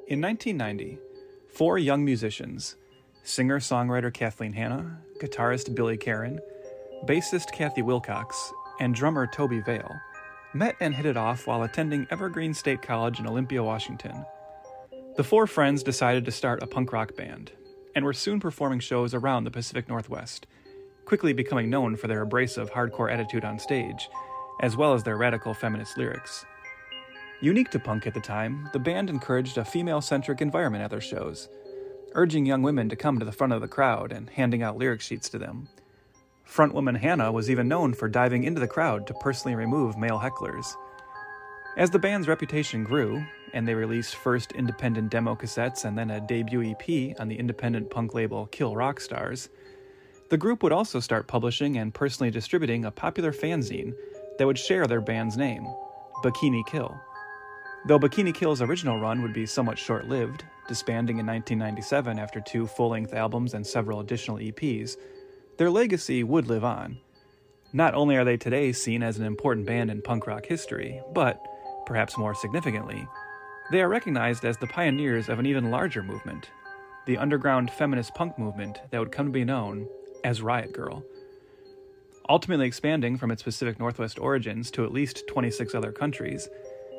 In 1990, four young musicians, singer-songwriter Kathleen Hanna, guitarist Billy Caron, bassist Kathy Wilcox, and drummer Toby Vale, met and hit it off while attending Evergreen State College in Olympia, Washington. The four friends decided to start a punk rock band, and were soon performing shows around the Pacific Northwest, quickly becoming known for their abrasive hardcore attitude on stage, as well as their radical feminist lyrics. Unique to punk at the time, the band encouraged a female-centric environment at their shows, urging young women to come to the front of the crowd and handing out lyric sheets to them. Frontwoman Hannah was even known for diving into the crowd to personally remove male hecklers. As the band's reputation grew, and they released first independent demo cassettes and then a debut EP on the independent punk label Kill Rock Stars, the group would also start publishing and personally distributing a popular fanzine that would share their band's name, Bikini Kill. Though Bikini Kill's original run would be somewhat short-lived, disbanding in 1997 after 2 full-length albums and several additional EPs, their legacy would live on. Not only are they today seen as an important band in punk rock history, but, perhaps more significantly, they are recognized as the pioneers of an even larger movement, the underground feminist punk movement that would come to be known as Riot Grrl. Ultimately expanding from its Pacific Northwest origins to at least 26 other countries,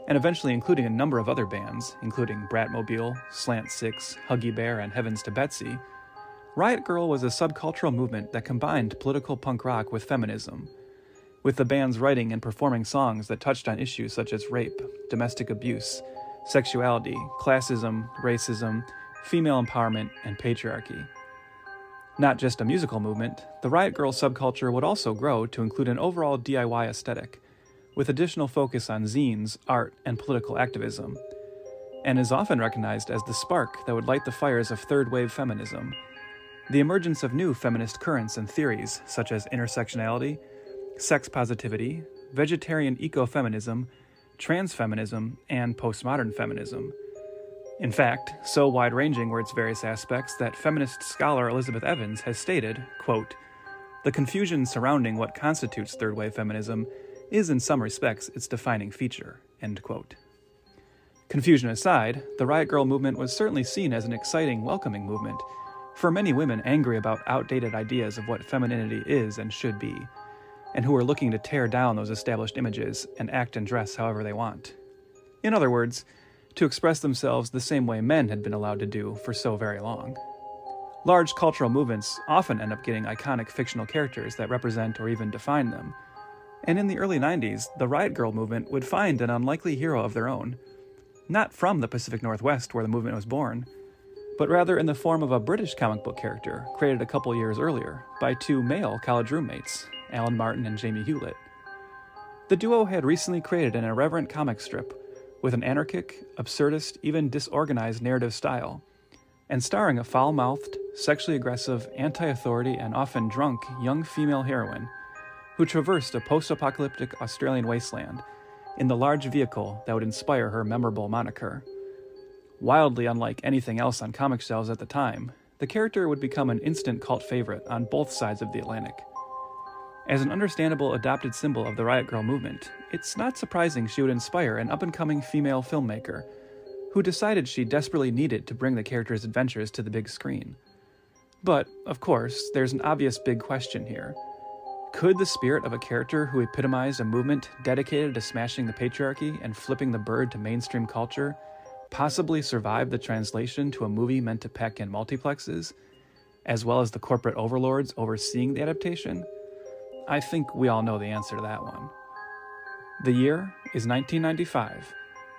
and eventually including a number of other bands, including Bratmobile, Slant Six, Huggy Bear, and Heavens to Betsy, Riot Grrl was a subcultural movement that combined political punk rock with feminism, with the bands writing and performing songs that touched on issues such as rape, domestic abuse, sexuality, classism, racism, female empowerment, and patriarchy. Not just a musical movement, the Riot Grrl subculture would also grow to include an overall DIY aesthetic, with additional focus on zines, art, and political activism, and is often recognized as the spark that would light the fires of third-wave feminism, the emergence of new feminist currents and theories such as intersectionality, sex positivity, vegetarian ecofeminism, transfeminism, and postmodern feminism. In fact, so wide-ranging were its various aspects that feminist scholar Elizabeth Evans has stated, quote, "The confusion surrounding what constitutes third-wave feminism is in some respects its defining feature," end quote. Confusion aside, the Riot Grrl movement was certainly seen as an exciting, welcoming movement for many women angry about outdated ideas of what femininity is and should be, and who are looking to tear down those established images and act and dress however they want. In other words, to express themselves the same way men had been allowed to do for so very long. Large cultural movements often end up getting iconic fictional characters that represent or even define them, and in the early 90s, the Riot Grrl movement would find an unlikely hero of their own, not from the Pacific Northwest where the movement was born, but rather in the form of a British comic book character created a couple years earlier by 2 male college roommates, Alan Martin and Jamie Hewlett. The duo had recently created an irreverent comic strip with an anarchic, absurdist, even disorganized narrative style, and starring a foul-mouthed, sexually aggressive, anti-authority, and often drunk young female heroine who traversed a post-apocalyptic Australian wasteland in the large vehicle that would inspire her memorable moniker. Wildly unlike anything else on comic shelves at the time, the character would become an instant cult favorite on both sides of the Atlantic. As an understandable adopted symbol of the Riot Grrl movement, it's not surprising she would inspire an up-and-coming female filmmaker who decided she desperately needed to bring the character's adventures to the big screen. But, of course, there's an obvious big question here. Could the spirit of a character who epitomized a movement dedicated to smashing the patriarchy and flipping the bird to mainstream culture possibly survive the translation to a movie meant to peck in multiplexes, as well as the corporate overlords overseeing the adaptation? I think we all know the answer to that one. The year is 1995,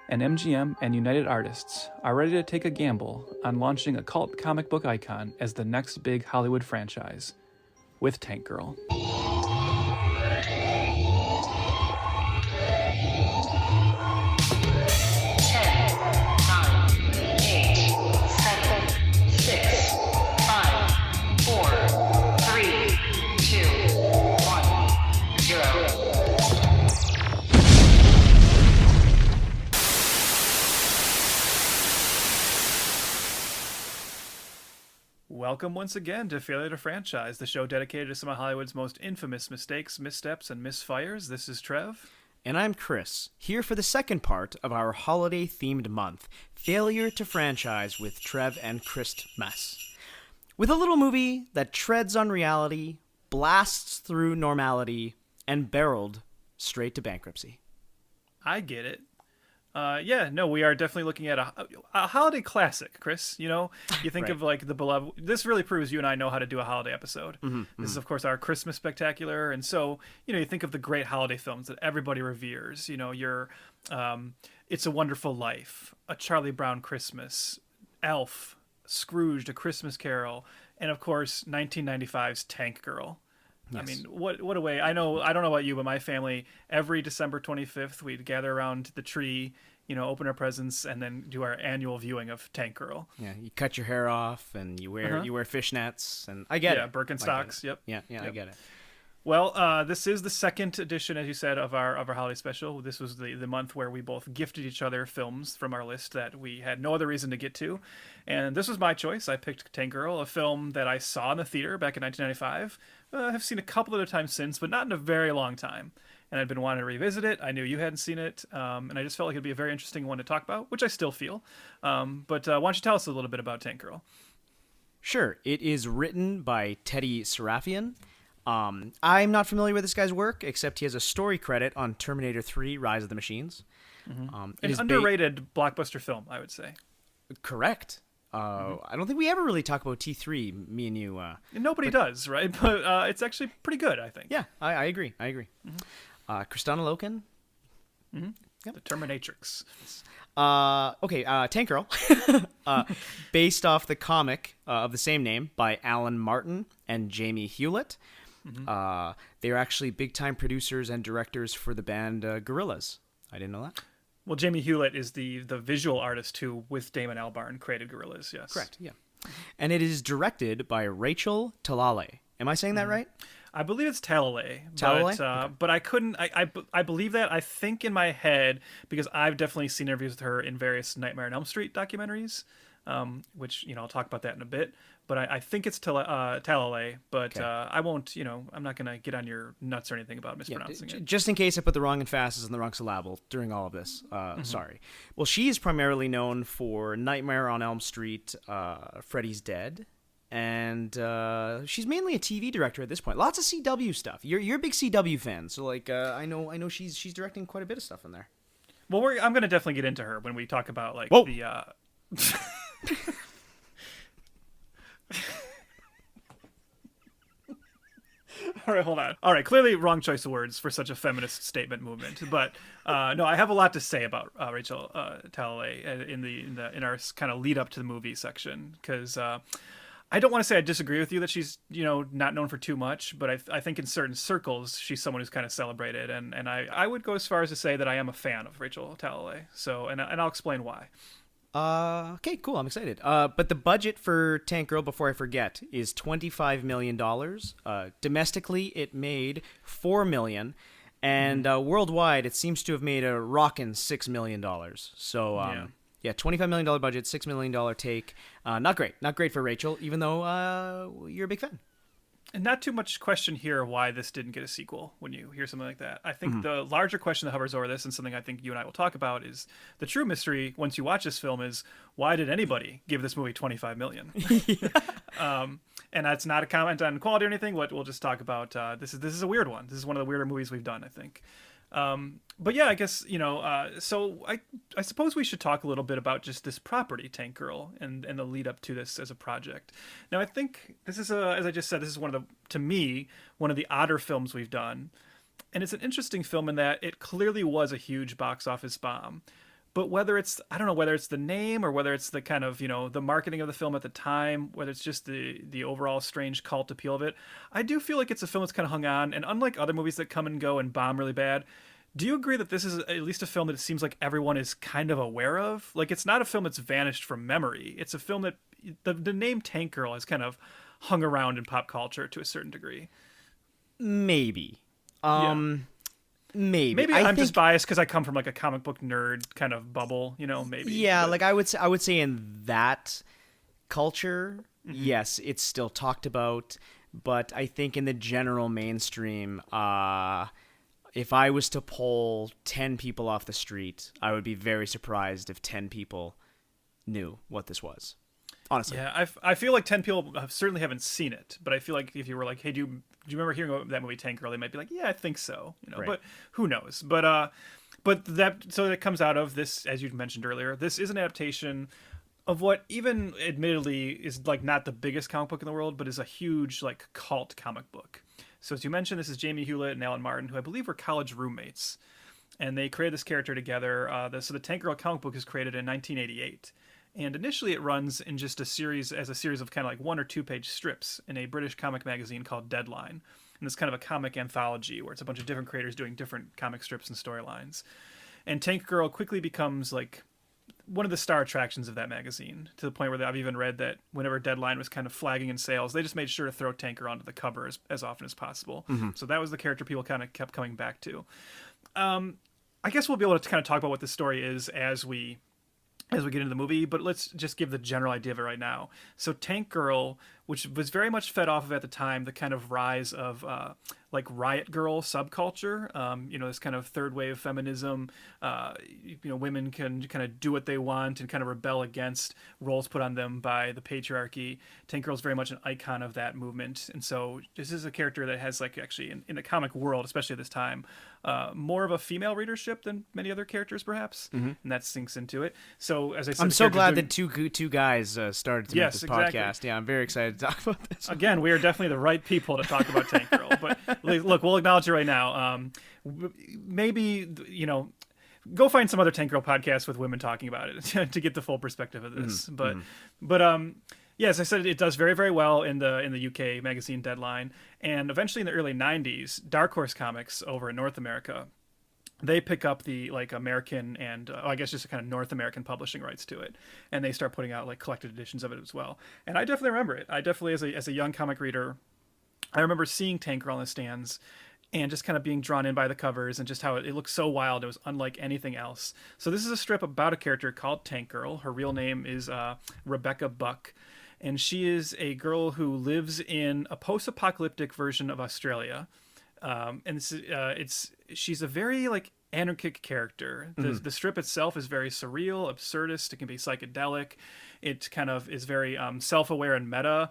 and MGM and United Artists are ready to take a gamble on launching a cult comic book icon as the next big Hollywood franchise, with Tank Girl. 10, 9, 8, 7, 6, 5, 4, 3, 2, 1, 0. Welcome once again to Failure to Franchise, the show dedicated to some of Hollywood's most infamous mistakes, missteps, and misfires. This is Trev. And I'm Chris, here for the second part of our holiday-themed month, Failure to Franchise with Trev and Chris-tmas. With a little movie that treads on reality, blasts through normality, and barreled straight to bankruptcy. I get it. We are definitely looking at a holiday classic, Chris. You know, you think Right. of like The Beloved. This really proves you and I know how to do a holiday episode. This is, of course, our Christmas spectacular. And so, you think of the great holiday films that everybody reveres. Your It's a Wonderful Life, A Charlie Brown Christmas, Elf, Scrooged, A Christmas Carol, and, of course, 1995's Tank Girl. Yes. I mean, what a way. I don't know about you, but my family, every December 25th, we'd gather around the tree, open our presents, and then do our annual viewing of Tank Girl. Yeah, you cut your hair off, and you wear fishnets, and I get it. Yeah, Birkenstocks, yep. Yeah, I get it. Well, this is the second edition, as you said, of our holiday special. This was the month where we both gifted each other films from our list that we had no other reason to get to. And this was my choice. I picked Tank Girl, a film that I saw in the theater back in 1995. I've seen a couple other times since, but not in a very long time. And I'd been wanting to revisit it. I knew you hadn't seen it. And I just felt like it'd be a very interesting one to talk about, which I still feel. But why don't you tell us a little bit about Tank Girl? Sure. It is written by Teddy Serafian. I'm not familiar with this guy's work, except he has a story credit on Terminator 3: Rise of the Machines. An underrated blockbuster film, I would say. Correct. I don't think we ever really talk about T3, me and you. Nobody does, right? But it's actually pretty good, I think. Yeah, I agree. Kristana Loken. Yep. The Terminatrix. Tank Girl. Based off the comic of the same name by Alan Martin and Jamie Hewlett. They are actually big-time producers and directors for the band Gorillaz. I didn't know that. Well, Jamie Hewlett is the visual artist who, with Damon Albarn, created Gorillaz, yes. Correct, yeah. And it is directed by Rachel Talalay. Am I saying that right? I believe it's Talalay. Talalay? But I couldn't... I believe that. I think in my head, because I've definitely seen interviews with her in various Nightmare on Elm Street documentaries, which, I'll talk about that in a bit. But I think it's Talalay, but okay. I won't, I'm not going to get on your nuts or anything about mispronouncing it. Just in case I put the wrong emphasis on the wrong syllable during all of this, sorry. Well, she is primarily known for Nightmare on Elm Street, Freddy's Dead, and she's mainly a TV director at this point. Lots of CW stuff. You're a big CW fan, so I know she's directing quite a bit of stuff in there. Well, I'm going to definitely get into her when we talk about Whoa. the... All right, hold on. All right, clearly wrong choice of words for such a feminist statement movement. But no, I have a lot to say about Rachel Talalay in our kind of lead up to the movie section, because I don't want to say I disagree with you that she's not known for too much, but I think in certain circles she's someone who's kind of celebrated, and I would go as far as to say that I am a fan of Rachel Talalay. So and I'll explain why. Okay, cool. I'm excited. But the budget for Tank Girl, before I forget, is $25 million. Domestically, it made $4 million. And worldwide, it seems to have made a rockin' $6 million. So, $25 million budget, $6 million take. Not great. Not great for Rachel, even though you're a big fan. And not too much question here why this didn't get a sequel when you hear something like that. I think the larger question that hovers over this, and something I think you and I will talk about, is the true mystery once you watch this film is, why did anybody give this movie $25 million? And that's not a comment on quality or anything. We'll just talk about this is a weird one. This is one of the weirder movies we've done, I think. But yeah, I guess, so I suppose we should talk a little bit about just this property, Tank Girl, and the lead up to this as a project. Now, I think this is as I just said, this is one of the odder films we've done. And it's an interesting film in that it clearly was a huge box office bomb. But I don't know whether it's the name or whether it's the kind of, the marketing of the film at the time, whether it's just the overall strange cult appeal of it, I do feel like it's a film that's kind of hung on. And unlike other movies that come and go and bomb really bad, do you agree that this is at least a film that it seems like everyone is kind of aware of? Like, it's not a film that's vanished from memory. It's a film that the name Tank Girl has kind of hung around in pop culture to a certain degree. Maybe. Maybe I'm just biased because I come from like a comic book nerd kind of bubble, maybe. Yeah, but... I would say in that culture, yes, it's still talked about, but I think in the general mainstream, if I was to poll 10 people off the street, I would be very surprised if 10 people knew what this was. Honestly. Yeah, I feel like 10 people certainly haven't seen it, but I feel like if you were like, hey, do you remember hearing about that movie Tank Girl? They might be like, yeah, I think so. Right. But who knows? But that comes out of this, as you mentioned earlier. This is an adaptation of what even admittedly is like not the biggest comic book in the world, but is a huge like cult comic book. So as you mentioned, this is Jamie Hewlett and Alan Martin, who I believe were college roommates, and they created this character together. So the Tank Girl comic book is created in 1988. And initially it runs in just a series of kind of like 1 or 2 page strips in a British comic magazine called Deadline. And it's kind of a comic anthology where it's a bunch of different creators doing different comic strips and storylines. And Tank Girl quickly becomes like one of the star attractions of that magazine, to the point where I've even read that whenever Deadline was kind of flagging in sales, they just made sure to throw Tank Girl onto the cover as often as possible. Mm-hmm. So that was the character people kind of kept coming back to. I guess we'll be able to kind of talk about what the story is as we get into the movie, but let's just give the general idea of it right now. So Tank Girl, which was very much fed off of at the time the kind of rise of like Riot Grrl subculture, this kind of third wave feminism, women can kind of do what they want and kind of rebel against roles put on them by the patriarchy. Tank Girl is very much an icon of that movement, and so this is a character that has like actually in the comic world, especially at this time, more of a female readership than many other characters perhaps, and that sinks into it. So as I said, I'm so glad that two guys started to make this exactly. podcast. Yeah, I'm very excited to talk about this. Again, we are definitely the right people to talk about Tank Girl, but look, we'll acknowledge it right now. Maybe, go find some other Tank Girl podcasts with women talking about it to get the full perspective of this. Yeah, as I said, it does very, very well in the UK magazine Deadline, and eventually in the early 90s, Dark Horse Comics over in North America, they pick up the like American and I guess just kind of North American publishing rights to it, and they start putting out like collected editions of it as well. And I definitely remember it. I definitely, as a young comic reader, I remember seeing Tank Girl on the stands and just kind of being drawn in by the covers and just how it looked so wild. It was unlike anything else. So this is a strip about a character called Tank Girl. Her real name is Rebecca Buck, and she is a girl who lives in a post-apocalyptic version of Australia. She's a very like anarchic character. The strip itself is very surreal, absurdist. It can be psychedelic. It kind of is very self-aware and meta.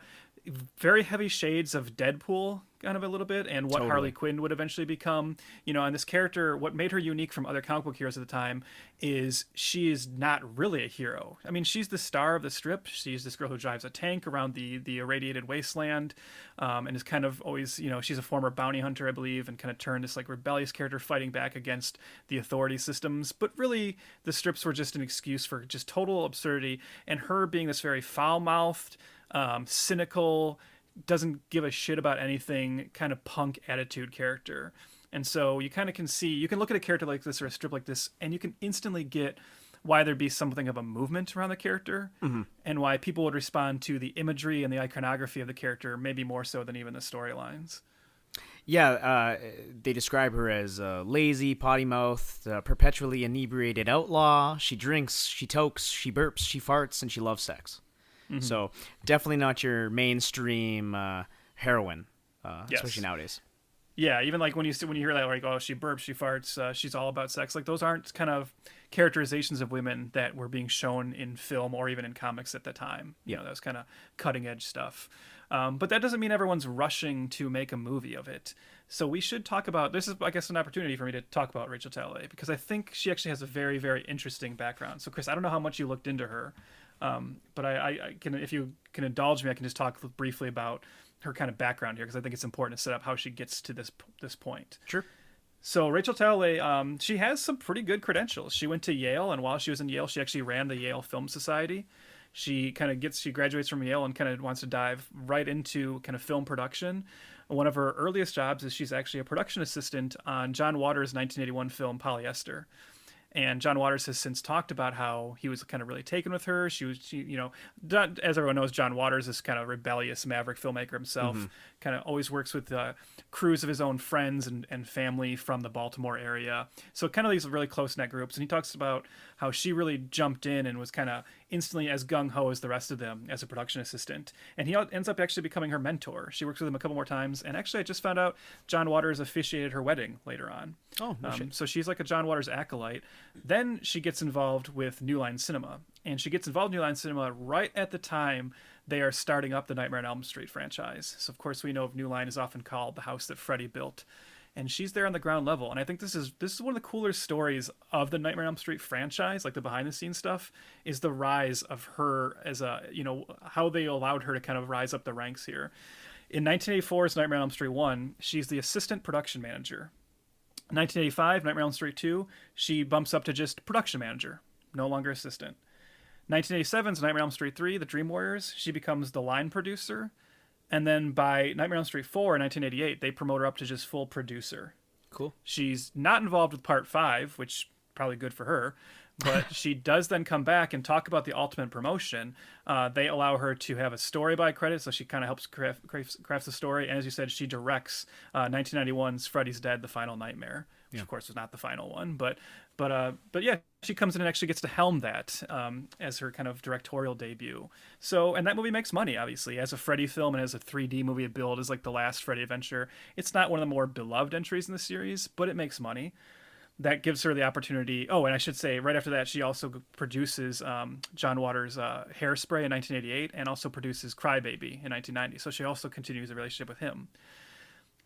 Very heavy shades of Deadpool, kind of a little bit, and what Totally. Harley Quinn would eventually become. And this character, what made her unique from other comic book heroes at the time is she is not really a hero. I mean, she's the star of the strip. She's this girl who drives a tank around the irradiated wasteland, and is kind of always, she's a former bounty hunter, I believe, and kind of turned this like rebellious character fighting back against the authority systems. But really, the strips were just an excuse for just total absurdity, and her being this very foul-mouthed, cynical, doesn't give a shit about anything, kind of punk attitude character. And so you kind of you can look at a character like this or a strip like this, and you can instantly get why there'd be something of a movement around the character, and why people would respond to the imagery and the iconography of the character, maybe more so than even the storylines. Yeah, they describe her as lazy, potty-mouthed, perpetually inebriated outlaw. She drinks, she tokes, she burps, she farts, and she loves sex. So definitely not your mainstream heroine, especially nowadays. Yeah, even like when you hear that, like, oh, she burps, she farts, she's all about sex. Like, those aren't kind of characterizations of women that were being shown in film or even in comics at the time. That was kind of cutting edge stuff. But that doesn't mean everyone's rushing to make a movie of it. So we should talk about, this is, I guess, an opportunity for me to talk about Rachel Talalay, because I think she actually has a very, very interesting background. So Chris, I don't know how much you looked into her, but I can, if you can indulge me, I can just talk briefly about her kind of background here, because I think it's important to set up how she gets to this point. Sure. So Rachel Talalay, she has some pretty good credentials. She went to Yale, and while she was in Yale, she actually ran the Yale Film Society. She graduates from Yale and kind of wants to dive right into kind of film production. One of her earliest jobs is she's actually a production assistant on John Waters' 1981 film Polyester. And John Waters has since talked about how he was kind of really taken with her. She, as everyone knows, John Waters is kind of rebellious maverick filmmaker himself. Kind of always works with crews of his own friends and family from the Baltimore area. So kind of these really close-knit groups. And he talks about how she really jumped in and was kind of instantly as gung-ho as the rest of them as a production assistant. And he ends up actually becoming her mentor. She works with him a couple more times. And actually, I just found out John Waters officiated her wedding later on. Oh, no shit. So she's like a John Waters acolyte. Then she gets involved with New Line Cinema. And she gets involved in New Line Cinema right at the time they are starting up the Nightmare on Elm Street franchise. So, of course, we know New Line is often called the house that Freddy built. And she's there on the ground level. And I think this is one of the cooler stories of the Nightmare on Elm Street franchise, like the behind-the-scenes stuff, is the rise of her as how they allowed her to kind of rise up the ranks here. In 1984's Nightmare on Elm Street 1, she's the assistant production manager. 1985, Nightmare on Elm Street 2, she bumps up to just production manager, no longer assistant. 1987's Nightmare on Elm Street 3, The Dream Warriors, she becomes the line producer. And then by Nightmare on Elm Street 4 in 1988, they promote her up to just full producer. Cool. She's not involved with Part 5, which probably good for her. But she does then come back and talk about the ultimate promotion. They allow her to have a story by credit, so she kind of helps crafts the story. And as you said, she directs 1991's Freddy's Dead: The Final Nightmare, which of course was not the final one. But yeah, she comes in and actually gets to helm that as her kind of directorial debut. So, and that movie makes money, obviously, as a Freddy film and as a 3D movie billed as like the last Freddy adventure. It's not one of the more beloved entries in the series, but it makes money. That gives her the opportunity. Oh, and I should say, right after that, she also produces John Waters' Hairspray in 1988 and also produces Crybaby in 1990. So she also continues a relationship with him.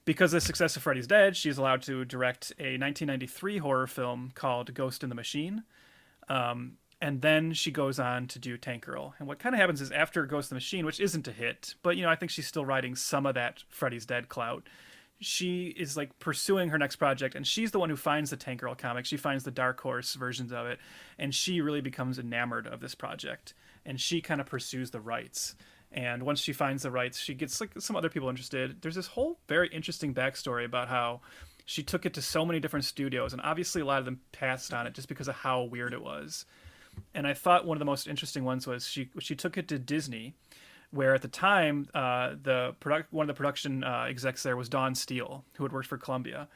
Because of the success of Freddy's Dead, she's allowed to direct a 1993 horror film called Ghost in the Machine. And then she goes on to do Tank Girl. And what kind of happens is after Ghost in the Machine, which isn't a hit, but I think she's still riding some of that Freddy's Dead clout. She is like pursuing her next project, and she's the one who finds the Tank Girl comic. She finds the Dark Horse versions of it, and she really becomes enamored of this project, and she kind of pursues the rights. And once she finds the rights, she gets like some other people interested. There's this whole very interesting backstory about how she took it to so many different studios, and obviously a lot of them passed on it just because of how weird it was. And I thought one of the most interesting ones was she took it to Disney, where at the time, one of the production execs there was Dawn Steele, who had worked for Columbia.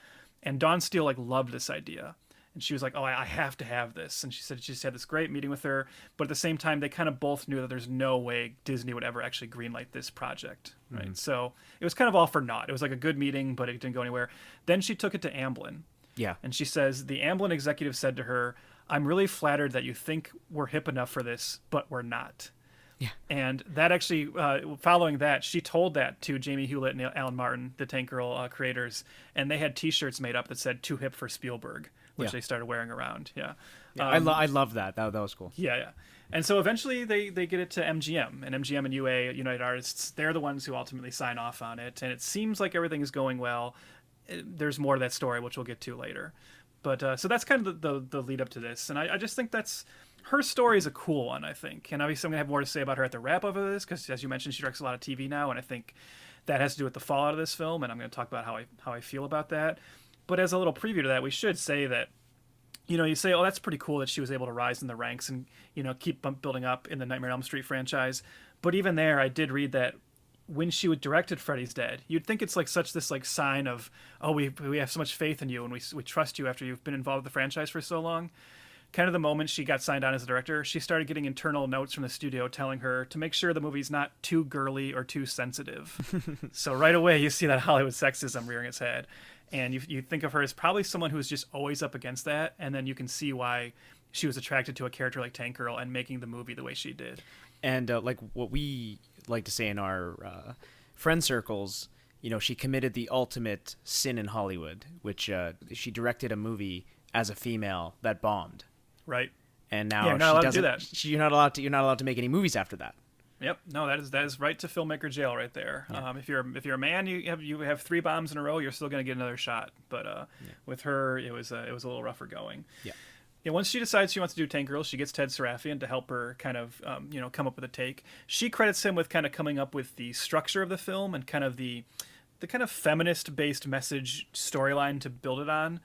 And Dawn Steele loved this idea. And she was like, oh, I have to have this. And she said she just had this great meeting with her. But at the same time, they kind of both knew that there's no way Disney would ever actually greenlight this project. Right. Mm-hmm. So it was kind of all for naught. It was like a good meeting, but it didn't go anywhere. Then she took it to Amblin. Yeah. And she says, the Amblin executive said to her, I'm really flattered that you think we're hip enough for this, but we're not. Yeah. And that actually, following that, she told that to Jamie Hewlett and Alan Martin, the Tank Girl creators, and they had T-shirts made up that said "Too Hip for Spielberg," which they started wearing around. Yeah, I love that. That was cool. Yeah. And so eventually they get it to MGM, and MGM and UA, United Artists, they're the ones who ultimately sign off on it, and it seems like everything is going well. There's more to that story, which we'll get to later. But so that's kind of the lead up to this, and I just think that's. Her story is a cool one, I think. And obviously I'm going to have more to say about her at the wrap-up of this, because as you mentioned, she directs a lot of TV now, and I think that has to do with the fallout of this film, and I'm going to talk about how I feel about that. But as a little preview to that, we should say that, you say, oh, that's pretty cool that she was able to rise in the ranks and, keep building up in the Nightmare on Elm Street franchise. But even there, I did read that when she directed Freddy's Dead, you'd think it's such this sign of, oh, we have so much faith in you, and we trust you after you've been involved with the franchise for so long. Kind of the moment she got signed on as a director, she started getting internal notes from the studio telling her to make sure the movie's not too girly or too sensitive. So right away, you see that Hollywood sexism rearing its head. And you think of her as probably someone who's just always up against that. And then you can see why she was attracted to a character like Tank Girl and making the movie the way she did. And what we like to say in our friend circles, she committed the ultimate sin in Hollywood, which she directed a movie as a female that bombed. Right. And now you're not allowed to do that. You're not allowed to make any movies after that. Yep. No, that is right to filmmaker jail right there. Yeah. If you're a man, you have 3 bombs in a row, you're still going to get another shot. But with her, it was a little rougher going. Yeah. Yeah. Once she decides she wants to do Tank Girl, she gets Ted Serafian to help her kind of come up with a take. She credits him with kind of coming up with the structure of the film and kind of the kind of feminist based message storyline to build it on.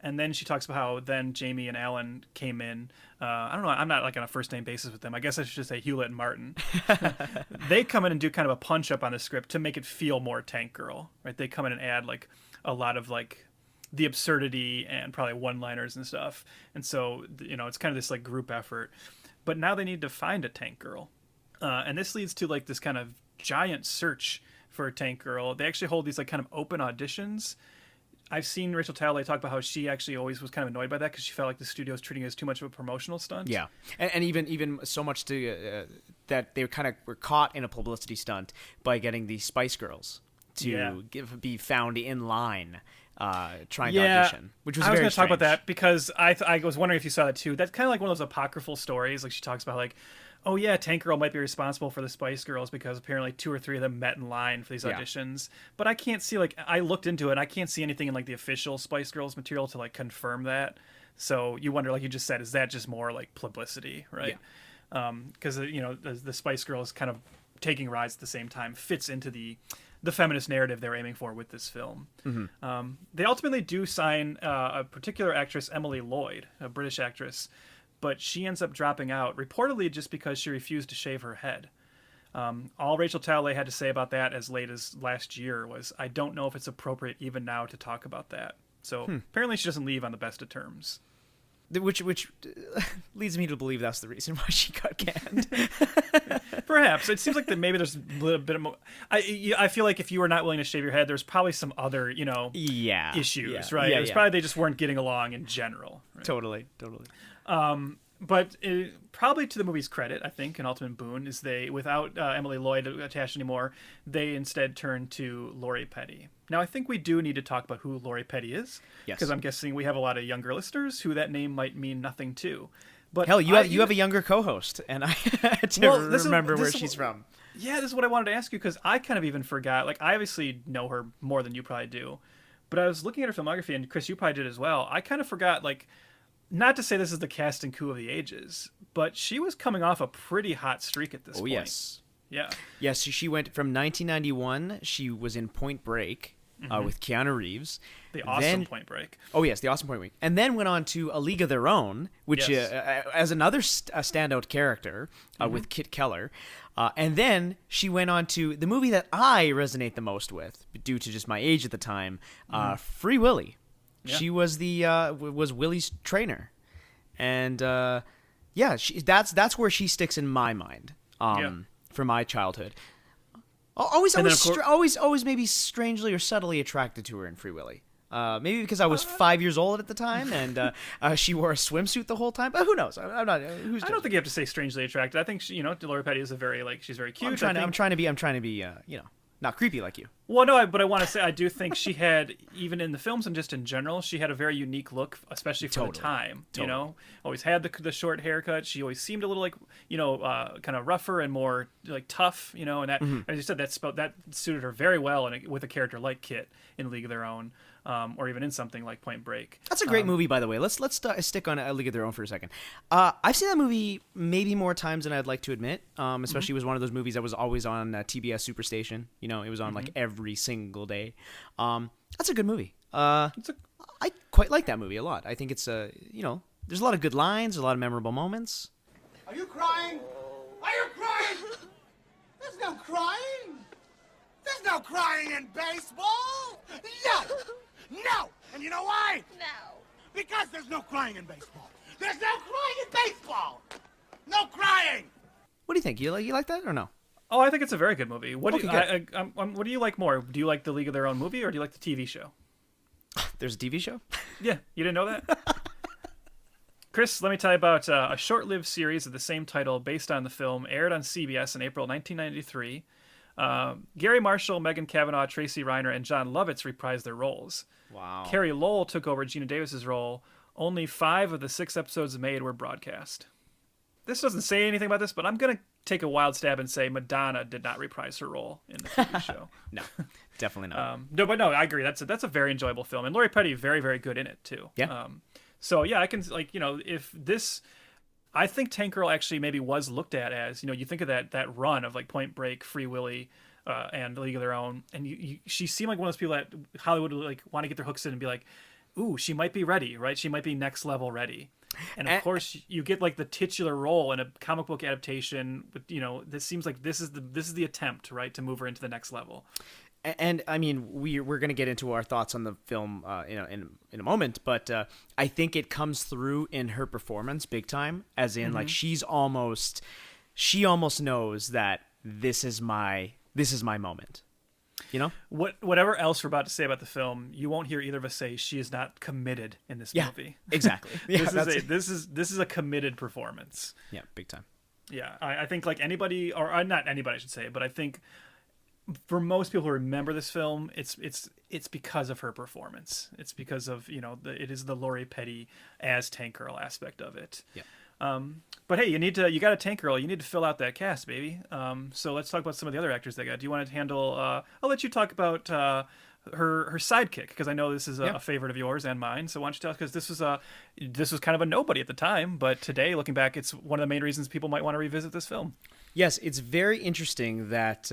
And then she talks about how then Jamie and Alan came in. I don't know. I'm not like on a first name basis with them. I guess I should just say Hewlett and Martin. They come in and do kind of a punch up on the script to make it feel more Tank Girl, right? They come in and add like a lot of like the absurdity and probably one-liners and stuff. And so, it's kind of this like group effort. But now they need to find a Tank Girl. And this leads to like this kind of giant search for a Tank Girl. They actually hold these like kind of open auditions. I've seen Rachel Talalay talk about how she actually always was kind of annoyed by that because she felt like the studio was treating it as too much of a promotional stunt. Yeah, and even so much to that they kind of were caught in a publicity stunt by getting the Spice Girls to be found in line trying to audition, which was I was going to talk about that because I was wondering if you saw that too. That's kind of like one of those apocryphal stories. Like she talks about like, oh yeah, Tank Girl might be responsible for the Spice Girls because apparently 2 or 3 of them met in line for these auditions. But I can't see, like, I looked into it and I can't see anything in like the official Spice Girls material to like confirm that. So you wonder, like you just said, is that just more like publicity, right? Because the Spice Girls kind of taking rides at the same time fits into the feminist narrative they were aiming for with this film. They ultimately do sign a particular actress, Emily Lloyd, a British actress, but she ends up dropping out, reportedly just because she refused to shave her head. All Rachel Talalay had to say about that as late as last year was, I don't know if it's appropriate even now to talk about that. So apparently she doesn't leave on the best of terms. Which leads me to believe that's the reason why she got canned. Perhaps. It seems like that maybe there's a little bit of more... I feel like if you were not willing to shave your head, there's probably some other, issues, right? It was probably they just weren't getting along in general. Right? Totally. But probably to the movie's credit, I think, an ultimate boon is they, without Emily Lloyd attached anymore, they instead turned to Lori Petty. Now, I think we do need to talk about who Lori Petty is, because I'm guessing we have a lot of younger listeners who that name might mean nothing to. But hell, you have a younger co-host, and I had to remember where she's from. Yeah, this is what I wanted to ask you, because I kind of even forgot. Like, I obviously know her more than you probably do, but I was looking at her filmography, and Chris, you probably did as well. I kind of forgot, like, not to say this is the casting coup of the ages, but she was coming off a pretty hot streak at this point. Yes. Yeah. Yes, she went from 1991, she was in Point Break with Keanu Reeves. The awesome Point Break. Oh, yes, the awesome Point Break. And then went on to A League of Their Own, which as another standout character with Kit Keller. And then she went on to the movie that I resonate the most with, due to just my age at the time, Free Willy. Yeah. She was was Willie's trainer, and that's where she sticks in my mind for my childhood. Always maybe strangely or subtly attracted to her in Free Willy. Maybe because I was 5 years old at the time, and she wore a swimsuit the whole time. But who knows? I'm not. I don't think you have to say strangely attracted. I think Lori Petty is she's very cute. I'm trying to be not creepy like you. Well, no, but I want to say I do think she had, even in the films and just in general, she had a very unique look, especially for the time. Totally. Always had the short haircut. She always seemed a little like kind of rougher and more like tough. And that, as you said, that suited her very well with a character like Kit in League of Their Own. Or even in something like Point Break. That's a great movie, by the way. Let's stick on A League of Their Own for a second. I've seen that movie maybe more times than I'd like to admit. Especially it was one of those movies that was always on TBS Superstation. It was on like every single day. That's a good movie. I quite like that movie a lot. I think it's there's a lot of good lines, a lot of memorable moments. Are you crying? Are you crying? There's no crying. There's no crying in baseball. No! And you know why? No. Because there's no crying in baseball. There's no crying in baseball! No crying! What do you think? You like that or no? Oh, I think it's a very good movie. What do you like more? Do you like the League of Their Own movie or do you like the TV show? There's a TV show? Yeah, you didn't know that? Chris, let me tell you about a short-lived series of the same title based on the film, aired on CBS in April 1993. Gary Marshall, Megan Cavanaugh, Tracy Reiner, and John Lovitz reprised their roles. Wow. Carrie Lowell took over Gina Davis's role. Only 5 of the 6 episodes made were broadcast. This doesn't say anything about this, but I'm going to take a wild stab and say Madonna did not reprise her role in the TV show. No, definitely not. No, I agree. That's a very enjoyable film. And Lori Petty, very, very good in it, too. Yeah. So, yeah, I can, if this... I think Tank Girl actually maybe was looked at as, you think of that run of like Point Break, Free Willy, and League of Their Own, and she seemed like one of those people that Hollywood would like want to get their hooks in and be like, ooh, she might be ready, right? She might be next level ready. And of course, you get like the titular role in a comic book adaptation. But this seems like this is the attempt, right, to move her into the next level. And I mean, we're going to get into our thoughts on the film in a moment, but I think it comes through in her performance big time, as in like she almost knows that this is my moment. Whatever else we're about to say about the film, you won't hear either of us say she is not committed in this movie. Exactly. This is a committed performance. Yeah, big time. Yeah, I think like anybody, or not anybody I should say, but I think for most people who remember this film, it's because of her performance. It's because of it is the Lori Petty as Tank Girl aspect of it. Yeah. But hey, you got a Tank Girl. You need to fill out that cast, baby. So let's talk about some of the other actors they got. Do you want to handle? I'll let you talk about her sidekick, because I know this is a favorite of yours and mine. So why don't you tell us? Because this was kind of a nobody at the time, but today, looking back, it's one of the main reasons people might want to revisit this film. Yes, it's very interesting that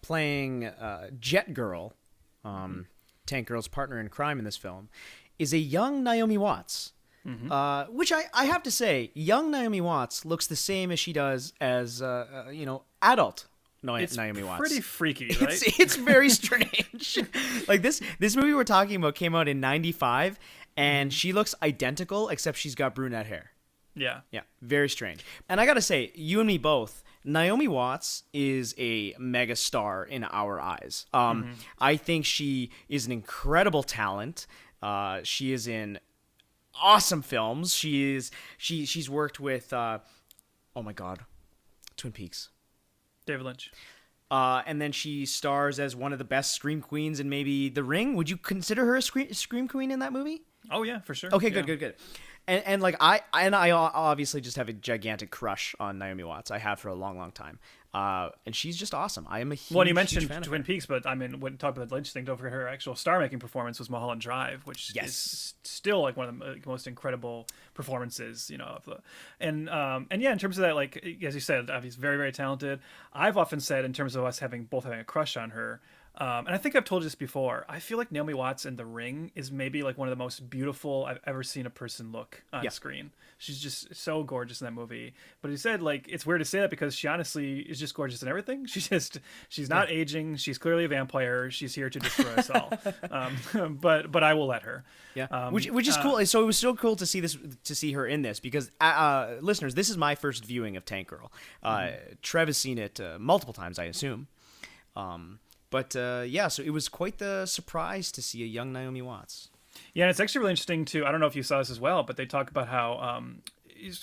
playing Jet Girl, Tank Girl's partner in crime in this film, is a young Naomi Watts. Which I have to say, young Naomi Watts looks the same as she does as adult Naomi Watts. Pretty freaky, right? It's very strange. Like this movie we're talking about came out in '95, and she looks identical except she's got brunette hair. Yeah, very strange. And I gotta say, you and me both, Naomi Watts is a mega star in our eyes. I think she is an incredible talent. She is in awesome films. She's worked with oh my god, Twin Peaks, David Lynch, and then she stars as one of the best scream queens in maybe The Ring. Would you consider her a scream queen in that movie? Oh yeah, for sure. Okay, yeah. good. And like I obviously just have a gigantic crush on Naomi Watts. I have for a long time. And she's just awesome. I am a huge, you mentioned fan Twin Peaks, but I mean, when talking about the Lynch thing, don't forget her actual star-making performance was Mulholland Drive, which is still like one of the most incredible performances, of the, and yeah, in terms of that, like as you said, he's very, very talented. I've often said, in terms of us having a crush on her. And I think I've told you this before. I feel like Naomi Watts in The Ring is maybe like one of the most beautiful I've ever seen a person look on screen. She's just so gorgeous in that movie. But he said, like, it's weird to say that because she honestly is just gorgeous in everything. She's not aging. She's clearly a vampire. She's here to destroy us all. But I will let her. Yeah. Which is cool. So it was so cool to see her in this, because listeners, this is my first viewing of Tank Girl. Trev has seen it multiple times, I assume. But so it was quite the surprise to see a young Naomi Watts. Yeah, and it's actually really interesting too. I don't know if you saw this as well, but they talk about how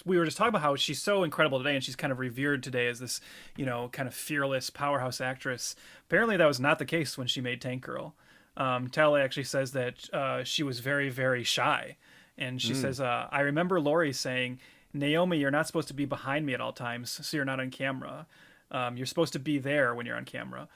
we were just talking about how she's so incredible today, and she's kind of revered today as this, kind of fearless powerhouse actress. Apparently, that was not the case when she made Tank Girl. Talalay actually says that she was very, very shy, and she says, "I remember Lori saying, 'Naomi, you're not supposed to be behind me at all times, so you're not on camera. You're supposed to be there when you're on camera.'"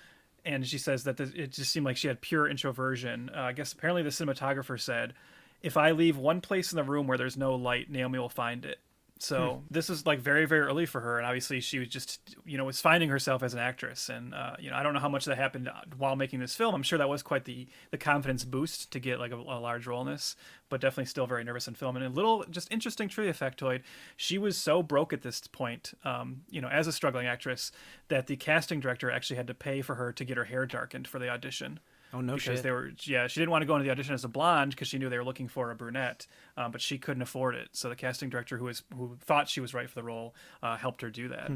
And she says that it just seemed like she had pure introversion. I guess apparently the cinematographer said, "If I leave one place in the room where there's no light, Naomi will find it." So this is like very, very early for her. And obviously she was just, was finding herself as an actress. And, I don't know how much that happened while making this film. I'm sure that was quite the confidence boost to get like a large role in this, but definitely still very nervous in film. And a little just interesting trivia factoid. She was so broke at this point, as a struggling actress, that the casting director actually had to pay for her to get her hair darkened for the audition. Oh, no shit. Because she didn't want to go into the audition as a blonde because she knew they were looking for a brunette, but she couldn't afford it. So the casting director, who thought she was right for the role, helped her do that.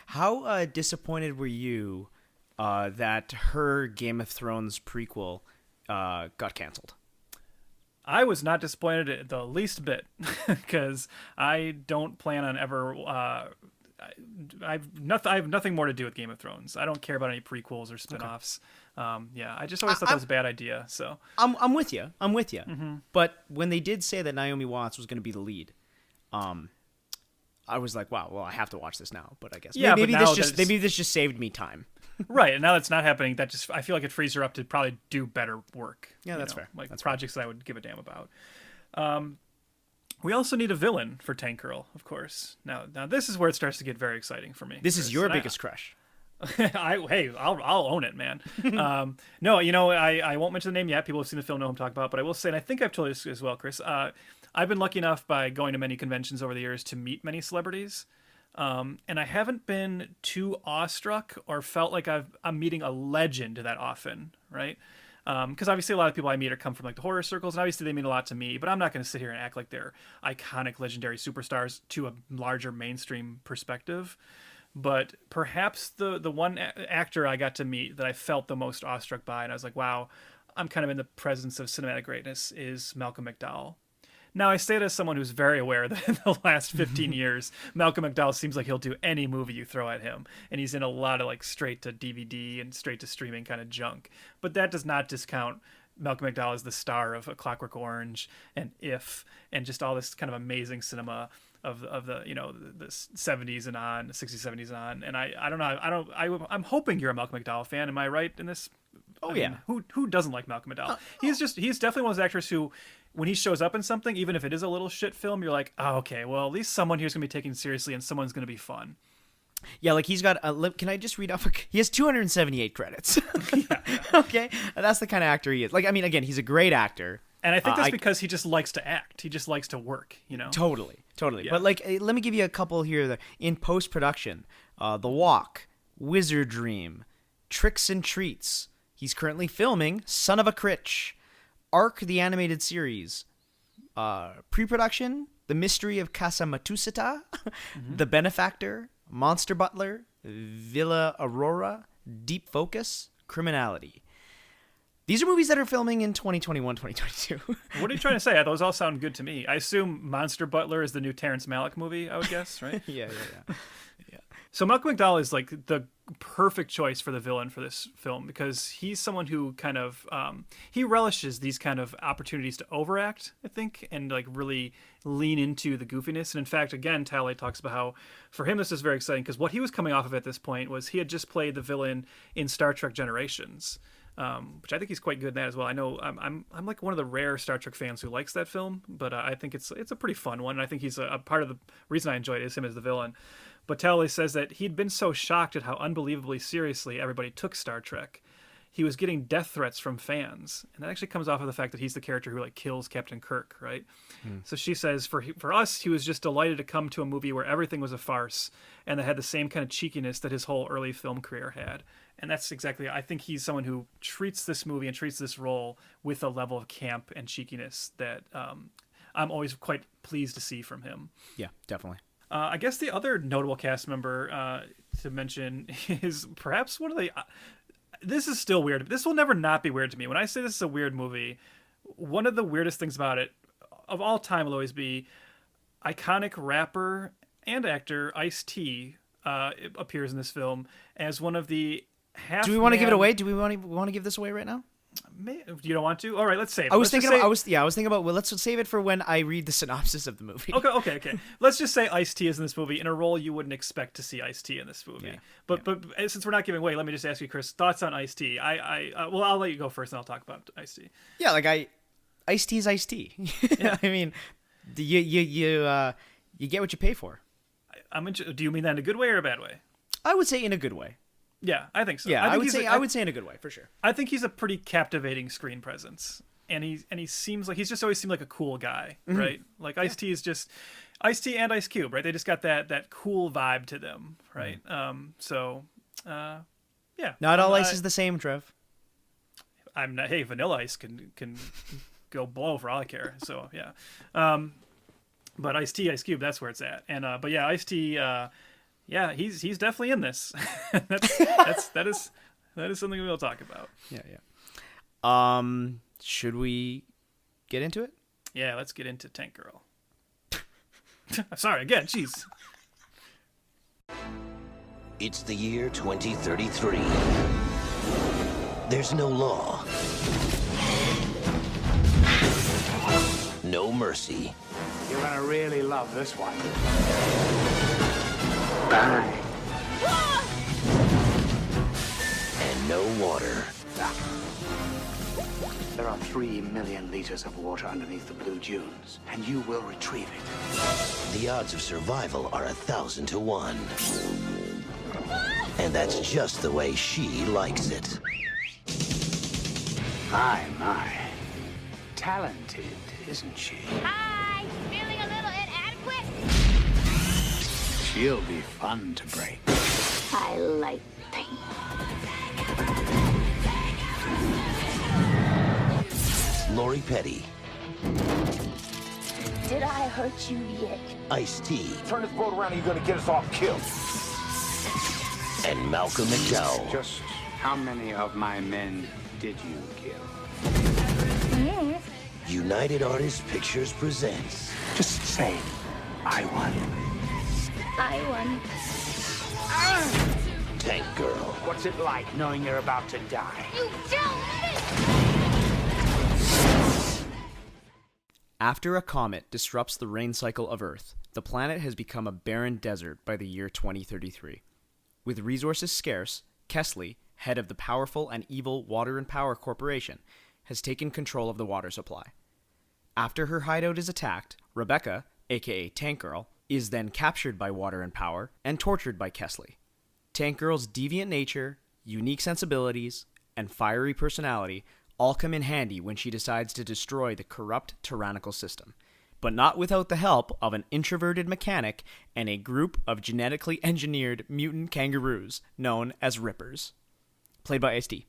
How disappointed were you that her Game of Thrones prequel got canceled? I was not disappointed the least bit, because I don't plan on ever. I have nothing more to do with Game of Thrones. I don't care about any prequels or spin-offs. Okay. I just always thought that was a bad idea. So I'm with you. Mm-hmm. But when they did say that Naomi Watts was going to be the lead, I was like, wow, well, I have to watch this now. But I guess maybe this just saved me time. Right, and now that's not happening. I feel like it frees her up to probably do better work. Yeah, that's fair. Like that's projects that I would give a damn about. We also need a villain for Tank Girl, of course. Now this is where it starts to get very exciting for me. This is your biggest crush. I'll own it, man. No, I won't mention the name yet. People have seen the film, know who I'm talking about. But I will say, and I think I've told you this as well, Chris. I've been lucky enough by going to many conventions over the years to meet many celebrities. And I haven't been too awestruck or felt like I'm meeting a legend that often, right? Because obviously a lot of people I meet come from like the horror circles, and obviously they mean a lot to me, but I'm not going to sit here and act like they're iconic, legendary superstars to a larger mainstream perspective. But perhaps the one actor I got to meet that I felt the most awestruck by, and I was like, wow, I'm kind of in the presence of cinematic greatness, is Malcolm McDowell. Now, I say it as someone who's very aware that in the last 15 years, Malcolm McDowell seems like he'll do any movie you throw at him. And he's in a lot of like straight to DVD and straight to streaming kind of junk. But that does not discount Malcolm McDowell as the star of A Clockwork Orange and If, and just all this kind of amazing cinema of the the 70s and on, 60s, 70s and on. And I don't know. I'm hoping you're a Malcolm McDowell fan. Am I right in this? Oh, yeah. Who doesn't like Malcolm McDowell? He's definitely one of those actors who, when he shows up in something, even if it is a little shit film, you're like, oh, okay, well, at least someone here's going to be taken seriously and someone's going to be fun. Yeah, like he's got can I just read off? He has 278 credits. Okay, that's the kind of actor he is. Like, I mean, again, he's a great actor. And I think that's because he just likes to act. He just likes to work, Totally. Yeah. But like, let me give you a couple here that in post-production. The Walk, Wizard Dream, Tricks and Treats. He's currently filming Son of a Critch, Ark the Animated Series, pre-production, The Mystery of Casa Matusita, The Benefactor, Monster Butler, Villa Aurora, Deep Focus, Criminality. These are movies that are filming in 2021, 2022. What are you trying to say? Those all sound good to me. I assume Monster Butler is the new Terrence Malick movie, I would guess, right? Yeah. So Malcolm McDowell is like the perfect choice for the villain for this film, because he's someone who kind of he relishes these kind of opportunities to overact, I think, and like really lean into the goofiness. And in fact, again, Talalay talks about how for him this is very exciting, because what he was coming off of at this point was he had just played the villain in Star Trek Generations, which I think he's quite good in that as well. I know I'm like one of the rare Star Trek fans who likes that film, but I think it's a pretty fun one. And I think he's a part of the reason I enjoyed it is him as the villain. But Talalay says that he'd been so shocked at how unbelievably seriously everybody took Star Trek. He was getting death threats from fans. And that actually comes off of the fact that he's the character who like kills Captain Kirk, right? So she says for us, he was just delighted to come to a movie where everything was a farce and that had the same kind of cheekiness that his whole early film career had. And that's exactly, I think he's someone who treats this movie and treats this role with a level of camp and cheekiness that I'm always quite pleased to see from him. Yeah, definitely. I guess the other notable cast member to mention is perhaps one of the... this is still weird. This will never not be weird to me. When I say this is a weird movie, one of the weirdest things about it of all time will always be iconic rapper and actor Ice-T appears in this film as one of the half... Do we want to give it away? Do we want to give this away right now? You don't want to? All right, let's save it. I was thinking about, well, let's save it for when I read the synopsis of the movie. Okay. Let's just say Ice-T is in this movie in a role you wouldn't expect to see Ice-T in this movie. But since we're not giving away, let me just ask you, Chris, thoughts on Ice-T? Well, I'll let you go first, and I'll talk about Ice-T. Yeah, like Ice-T is Ice-T. Yeah. I mean, you get what you pay for. Do you mean that in a good way or a bad way? I would say in a good way. Yeah, I think so. Yeah, I would say in a good way, for sure. I think he's a pretty captivating screen presence, and he seems like he's just always seemed like a cool guy, right? Like Ice-T is just Ice-T and Ice Cube, right? They just got that cool vibe to them, right? Yeah. Not all ice is the same, Trev. I'm not. Hey, Vanilla Ice can go blow for all I care. So yeah, but Ice-T, Ice Cube, that's where it's at. And but yeah, Ice-T. Yeah, he's definitely in this. that is something we'll talk about. Yeah. Should we get into it? Yeah, let's get into Tank Girl. Sorry again, jeez. It's the year 2033. There's no law. No mercy. You're gonna really love this one. Bang. And no water. There are 3 million liters of water underneath the blue dunes, and you will retrieve it. The odds of survival are 1,000 to 1. And that's just the way she likes it. My. Talented, isn't she? Hi, feeling a little inadequate? She'll be fun to break. I like pain. Lori Petty, Did I hurt you yet? Ice-T, Turn this boat around and you're gonna get us all killed. and Malcolm McDowell. Just how many of my men did you kill? United Artists Pictures presents Just say, I won. I won. Tank Girl. What's it like knowing you're about to die? You don't! After a comet disrupts the rain cycle of Earth, the planet has become a barren desert by the year 2033. With resources scarce, Kesley, head of the powerful and evil Water and Power Corporation, has taken control of the water supply. After her hideout is attacked, Rebecca, aka Tank Girl, is then captured by Water and Power and tortured by Kesley. Tank Girl's deviant nature, unique sensibilities, and fiery personality all come in handy when she decides to destroy the corrupt tyrannical system, but not without the help of an introverted mechanic and a group of genetically engineered mutant kangaroos known as Rippers. Played by Ice-T.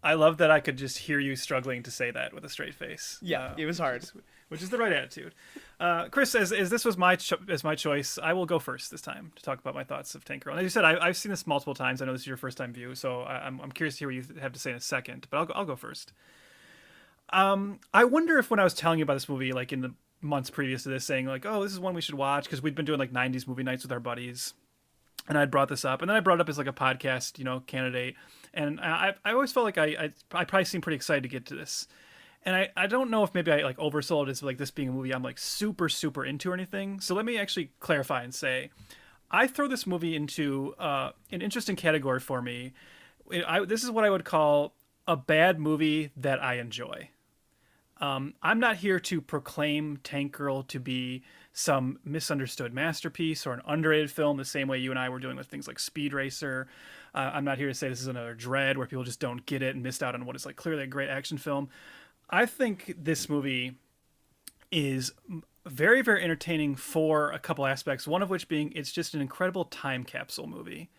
I love that I could just hear you struggling to say that with a straight face. Yeah, it was hard. Which is the right attitude. Chris, as this was my choice, I will go first this time to talk about my thoughts of Tank Girl. And as you said, I've seen this multiple times. I know this is your first time view, so I'm curious to hear what you have to say in a second. But I'll go first. I wonder if when I was telling you about this movie, like in the months previous to this, saying like, oh, this is one we should watch, because we'd been doing like 90s movie nights with our buddies. And I'd brought this up, and then I brought it up as like a podcast, candidate. And I always felt like I probably seemed pretty excited to get to this. And I don't know if maybe I like oversold it as like this being a movie I'm like super, super into or anything. So let me actually clarify and say, I throw this movie into an interesting category for me. This is what I would call a bad movie that I enjoy. I'm not here to proclaim Tank Girl to be some misunderstood masterpiece or an underrated film the same way you and I were doing with things like Speed Racer. I'm not here to say this is another Dread where people just don't get it and missed out on what is like clearly a great action film. I think this movie is very, very entertaining for a couple aspects, one of which being it's just an incredible time capsule movie.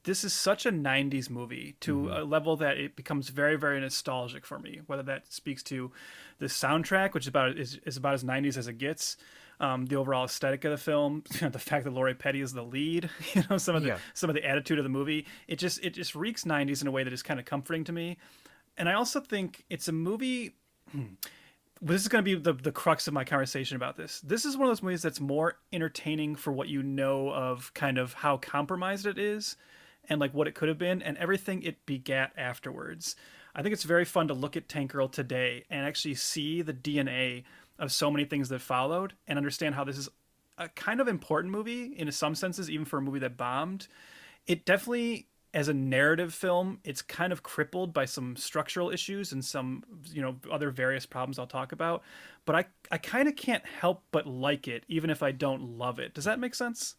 This is such a 90s movie to a level that it becomes very, very nostalgic for me, whether that speaks to the soundtrack, which is about as 90s as it gets, the overall aesthetic of the film, the fact that Lori Petty is the lead, some of the attitude of the movie. It just reeks 90s in a way that is kind of comforting to me. And I also think it's a movie... This is going to be the crux of my conversation about this. This is one of those movies that's more entertaining for what you know of kind of how compromised it is and like what it could have been and everything it begat afterwards. I think it's very fun to look at Tank Girl today and actually see the DNA of so many things that followed and understand how this is a kind of important movie in some senses, even for a movie that bombed. It definitely, as a narrative film, it's kind of crippled by some structural issues and some, other various problems I'll talk about. But I kind of can't help but like it, even if I don't love it. Does that make sense?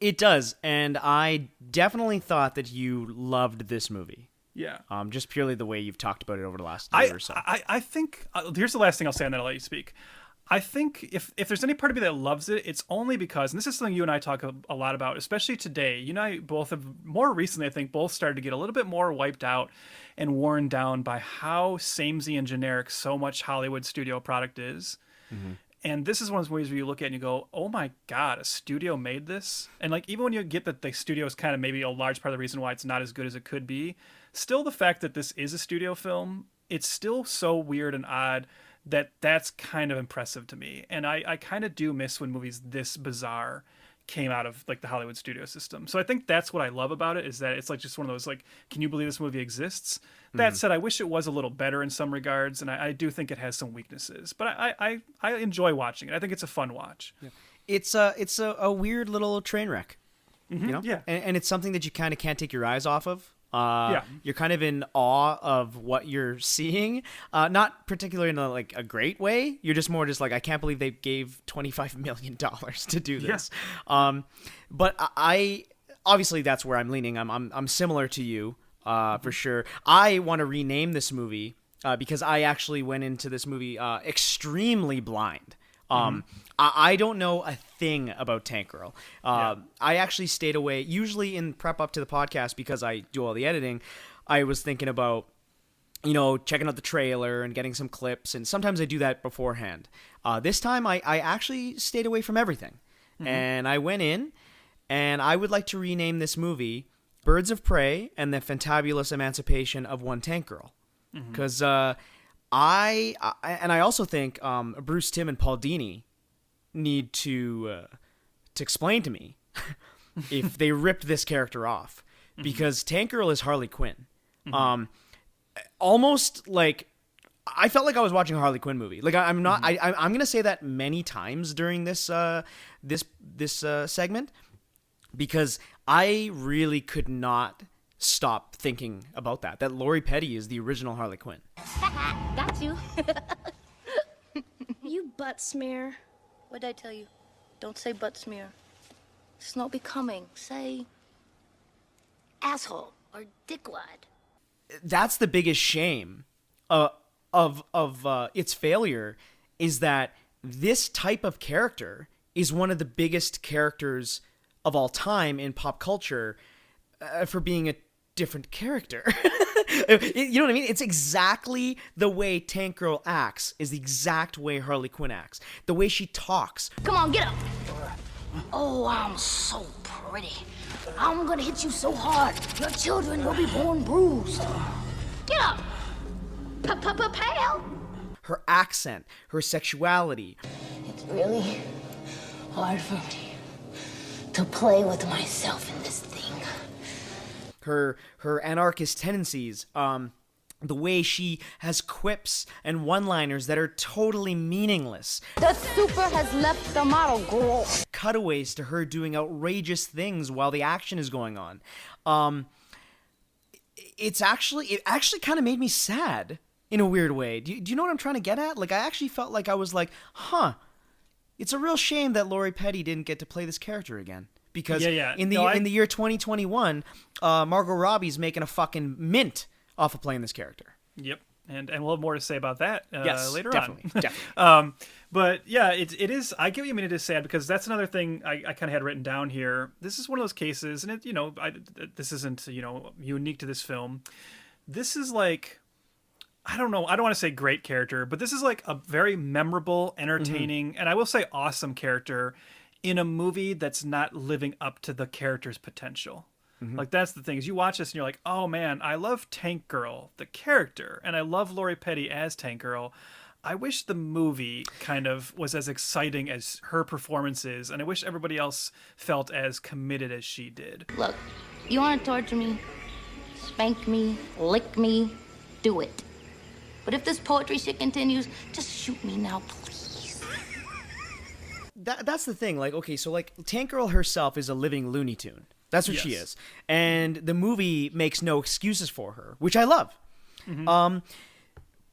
It does, and I definitely thought that you loved this movie. Yeah. Just purely the way you've talked about it over the last year or so. I think, here's the last thing I'll say and then I'll let you speak. I think if there's any part of me that loves it, it's only because, and this is something you and I talk a lot about, especially today, you and I both have, more recently, I think, both started to get a little bit more wiped out and worn down by how samey and generic so much Hollywood studio product is. Mm-hmm. And this is one of those movies where you look at it and you go, oh my God, a studio made this? And like, even when you get that the studio is kind of maybe a large part of the reason why it's not as good as it could be, still the fact that this is a studio film, it's still so weird and odd that's kind of impressive to me. And I kind of do miss when movies this bizarre came out of like the Hollywood studio system. So I think that's what I love about it, is that it's like just one of those like, can you believe this movie exists? That said, I wish it was a little better in some regards, and I do think it has some weaknesses. But I enjoy watching it. I think it's a fun watch. Yeah. It's a weird little train wreck, Mm-hmm. Yeah, and it's something that you kind of can't take your eyes off of. You're kind of in awe of what you're seeing, not particularly in a great way. You're just more just like, I can't believe they gave $25 million to do this. But I obviously that's where I'm leaning. I'm similar to you for sure. I want to rename this movie because I actually went into this movie extremely blind. I don't know a thing about Tank Girl. I actually stayed away. Usually in prep up to the podcast, because I do all the editing, I was thinking about, checking out the trailer and getting some clips, and sometimes I do that beforehand. This time I actually stayed away from everything. And I went in, and I would like to rename this movie Birds of Prey and the Fantabulous Emancipation of One Tank Girl. Because I also think Bruce Timm and Paul Dini need to explain to me if they ripped this character off, because Tank Girl is Harley Quinn. Almost like I felt like I was watching a Harley Quinn movie. Like I'm not. I'm gonna say that many times during this segment, because I really could not stop thinking about that Lori Petty is the original Harley Quinn. Got you. You butt smear. What'd I tell you? Don't say butt smear. It's not becoming. Say asshole or dickwad. That's the biggest shame of its failure, is that this type of character is one of the biggest characters of all time in pop culture for being a different character. You know what I mean? It's exactly the way Tank Girl acts is the exact way Harley Quinn acts. The way she talks. Come on, get up. Oh, I'm so pretty. I'm gonna hit you so hard, your children will be born bruised. Get up. Pale. Her accent, her sexuality. It's really hard for me to play with myself in this thing. Her anarchist tendencies, the way she has quips and one-liners that are totally meaningless. The super has left the model, girl. Cutaways to her doing outrageous things while the action is going on. It actually kind of made me sad in a weird way. Do you know what I'm trying to get at? Like, I actually felt like I was like, it's a real shame that Lori Petty didn't get to play this character again. Because in the year 2021, Margot Robbie's making a fucking mint off of playing this character. Yep, and we'll have more to say about that later definitely, on. Definitely. But yeah, it is. I get what you mean. It is sad, because that's another thing I kind of had written down here. This is one of those cases, and this isn't unique to this film. This is like, I don't know. I don't want to say great character, but this is like a very memorable, entertaining, and I will say awesome character in a movie that's not living up to the character's potential. Like, that's the thing, is you watch this and you're like, oh man, I love Tank Girl, the character, and I love Lori Petty as Tank Girl. I wish the movie kind of was as exciting as her performance is, and I wish everybody else felt as committed as she did. Look, you want to torture me, spank me, lick me, do it. But if this poetry shit continues, just shoot me now, please. That's the thing. Like, okay, so like Tank Girl herself is a living Looney Tune. That's what she is. And the movie makes no excuses for her, which I love.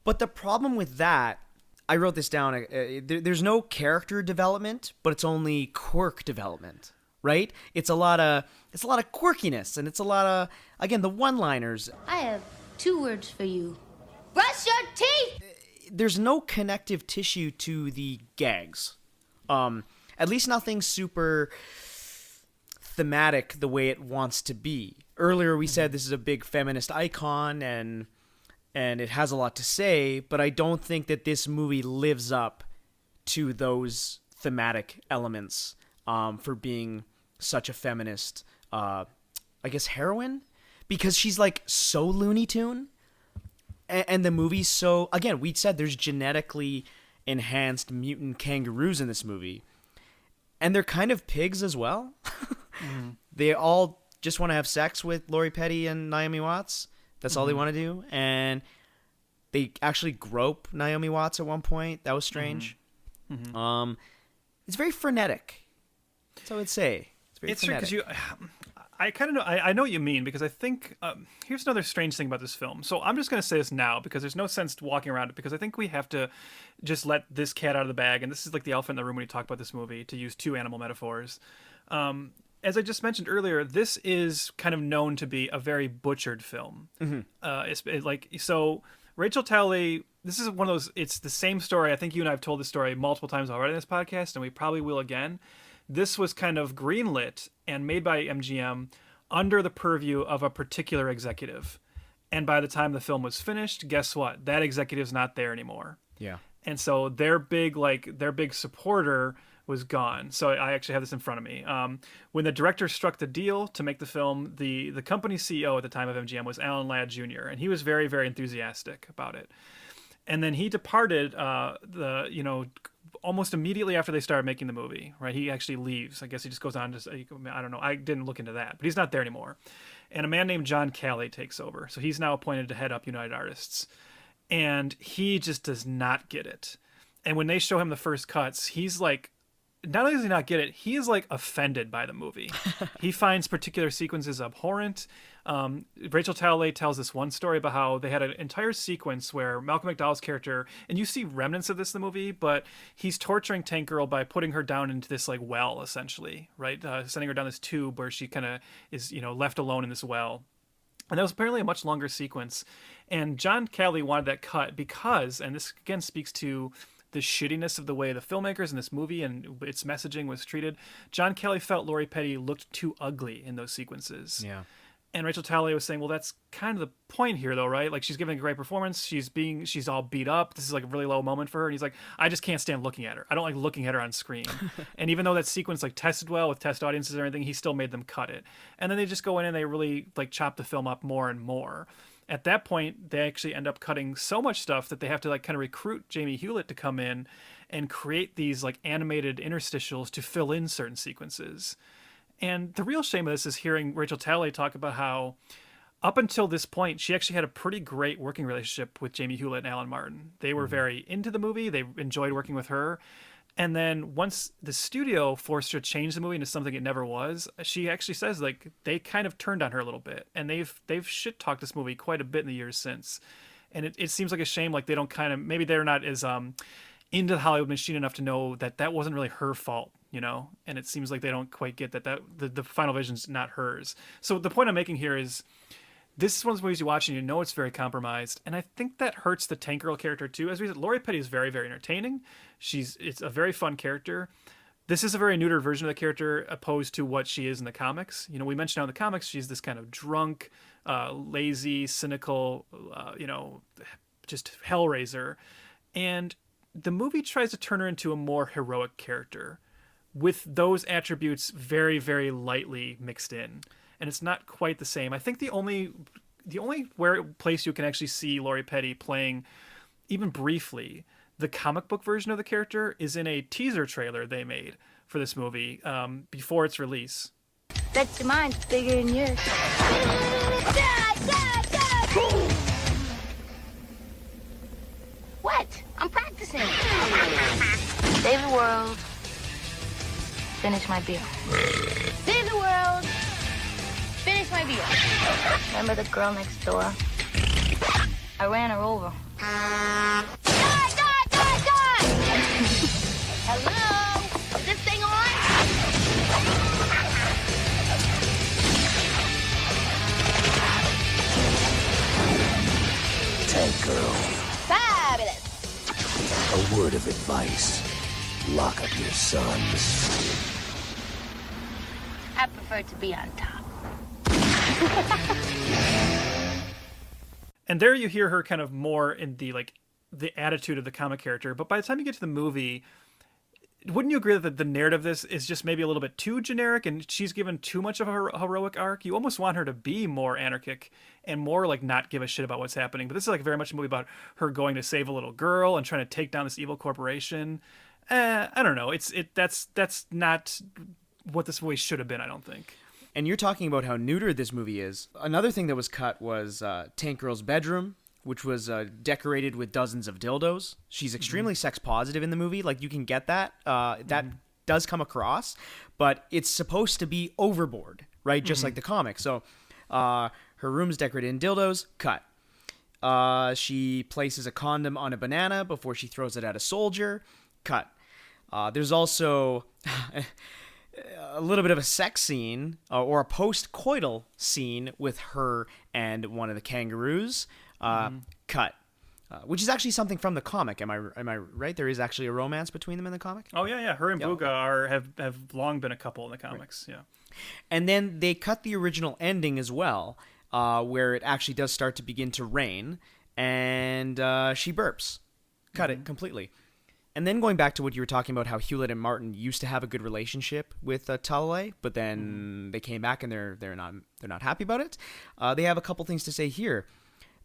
But the problem with that, I wrote this down, there's no character development, but it's only quirk development, right? It's a lot of quirkiness, and it's a lot of, again, the one-liners. I have 2 words for you. Brush your teeth! There's no connective tissue to the gags. At least nothing super thematic the way it wants to be. Earlier we said this is a big feminist icon and it has a lot to say, but I don't think that this movie lives up to those thematic elements for being such a feminist, I guess, heroine, because she's like so Looney Tune, and the movie's so, again, we said there's genetically enhanced mutant kangaroos in this movie, and they're kind of pigs as well. They all just want to have sex with Lori Petty and Naomi Watts. That's all they want to do, and they actually grope Naomi Watts at one point. That was strange. It's very frenetic. That's what I would say. It's very frenetic. True, because I kind of know. I know what you mean, because I think here's another strange thing about this film. So I'm just going to say this now because there's no sense walking around it, because I think we have to just let this cat out of the bag. And this is like the elephant in the room when you talk about this movie, to use two animal metaphors. As I just mentioned earlier, this is kind of known to be a very butchered film. So Rachel Talalay, this is one of those, it's the same story. I think you and I have told this story multiple times already in this podcast, and we probably will again. This was kind of greenlit and made by MGM under the purview of a particular executive. And by the time the film was finished, guess what? That executive's not there anymore. Yeah. And so their big supporter was gone. So I actually have this in front of me. When the director struck the deal to make the film, the company's CEO at the time of MGM was Alan Ladd Jr., and he was very, very enthusiastic about it. And then he departed almost immediately after they started making the movie, right? He actually leaves. I guess he just goes on to, I don't know. I didn't look into that, but he's not there anymore. And a man named John Calley takes over. So he's now appointed to head up United Artists. And he just does not get it. And when they show him the first cuts, he's like, not only does he not get it, he is like offended by the movie. He finds particular sequences abhorrent. Rachel Talalay tells this one story about how they had an entire sequence where Malcolm McDowell's character, and you see remnants of this in the movie, but he's torturing Tank Girl by putting her down into this like well, essentially, right? Sending her down this tube where she kind of is, left alone in this well. And that was apparently a much longer sequence. And John Calley wanted that cut because, and this again speaks to the shittiness of the way the filmmakers in this movie and its messaging was treated. John Calley felt Lori Petty looked too ugly in those sequences. Yeah. And Rachel Talalay was saying, well, that's kind of the point here, though, right? Like, she's giving a great performance. She's all beat up. This is like a really low moment for her. And he's like, I just can't stand looking at her. I don't like looking at her on screen. And even though that sequence like tested well with test audiences and everything, he still made them cut it. And then they just go in and they really like chop the film up more and more. At that point, they actually end up cutting so much stuff that they have to like kind of recruit Jamie Hewlett to come in and create these like animated interstitials to fill in certain sequences. And the real shame of this is hearing Rachel Talalay talk about how up until this point, she actually had a pretty great working relationship with Jamie Hewlett and Alan Martin. They were very into the movie. They enjoyed working with her. And then once the studio forced her to change the movie into something it never was, she actually says like they kind of turned on her a little bit, and they've shit talked this movie quite a bit in the years since. And it seems like a shame, like they don't kind of, maybe they're not as into the Hollywood machine enough to know that wasn't really her fault, and it seems like they don't quite get that the final vision's not hers. So the point I'm making here is this is one of those movies you watch and you know it's very compromised, and I think that hurts the Tank Girl character too. As we said, Lori Petty is very, very entertaining. It's a very fun character. This is a very neutered version of the character opposed to what she is in the comics. We mentioned how in the comics she's this kind of drunk, lazy, cynical, just hellraiser. And the movie tries to turn her into a more heroic character with those attributes very, very lightly mixed in. And it's not quite the same. I think the only place you can actually see Lori Petty playing, even briefly, the comic book version of the character is in a teaser trailer they made for this movie before its release. Bet your mind's bigger than yours. Dad! What? I'm practicing. Save the world. Finish my beer. Save the world. Finish my beer. Remember the girl next door? I ran her over. Die! Hello? Is this thing on? Tank Girl. Fabulous. A word of advice. Lock up your sons. I prefer to be on top. And there you hear her kind of more in the attitude of the comic character. But by the time you get to the movie, wouldn't you agree that the narrative of this is just maybe a little bit too generic and she's given too much of a heroic arc? You almost want her to be more anarchic and more like not give a shit about what's happening. But this is like very much a movie about her going to save a little girl and trying to take down this evil corporation. I don't know. That's not what this movie should have been, I don't think. And you're talking about how neutered this movie is. Another thing that was cut was Tank Girl's bedroom, which was decorated with dozens of dildos. She's extremely sex positive in the movie. Like, you can get that. That does come across. But it's supposed to be overboard, right? Just like the comic. So her room's decorated in dildos, cut. She places a condom on a banana before she throws it at a soldier, cut. There's also a little bit of a sex scene or a post-coital scene with her and one of the kangaroos, cut. Which is actually something from the comic. Am I right? There is actually a romance between them in the comic? Oh, yeah. Her and Booga have long been a couple in the comics, yeah. And then they cut the original ending as well, where it actually does start to begin to rain, and she burps. Cut it completely. And then going back to what you were talking about, how Hewlett and Martin used to have a good relationship with Talalay, but then they came back and they're not happy about it. They have a couple things to say here.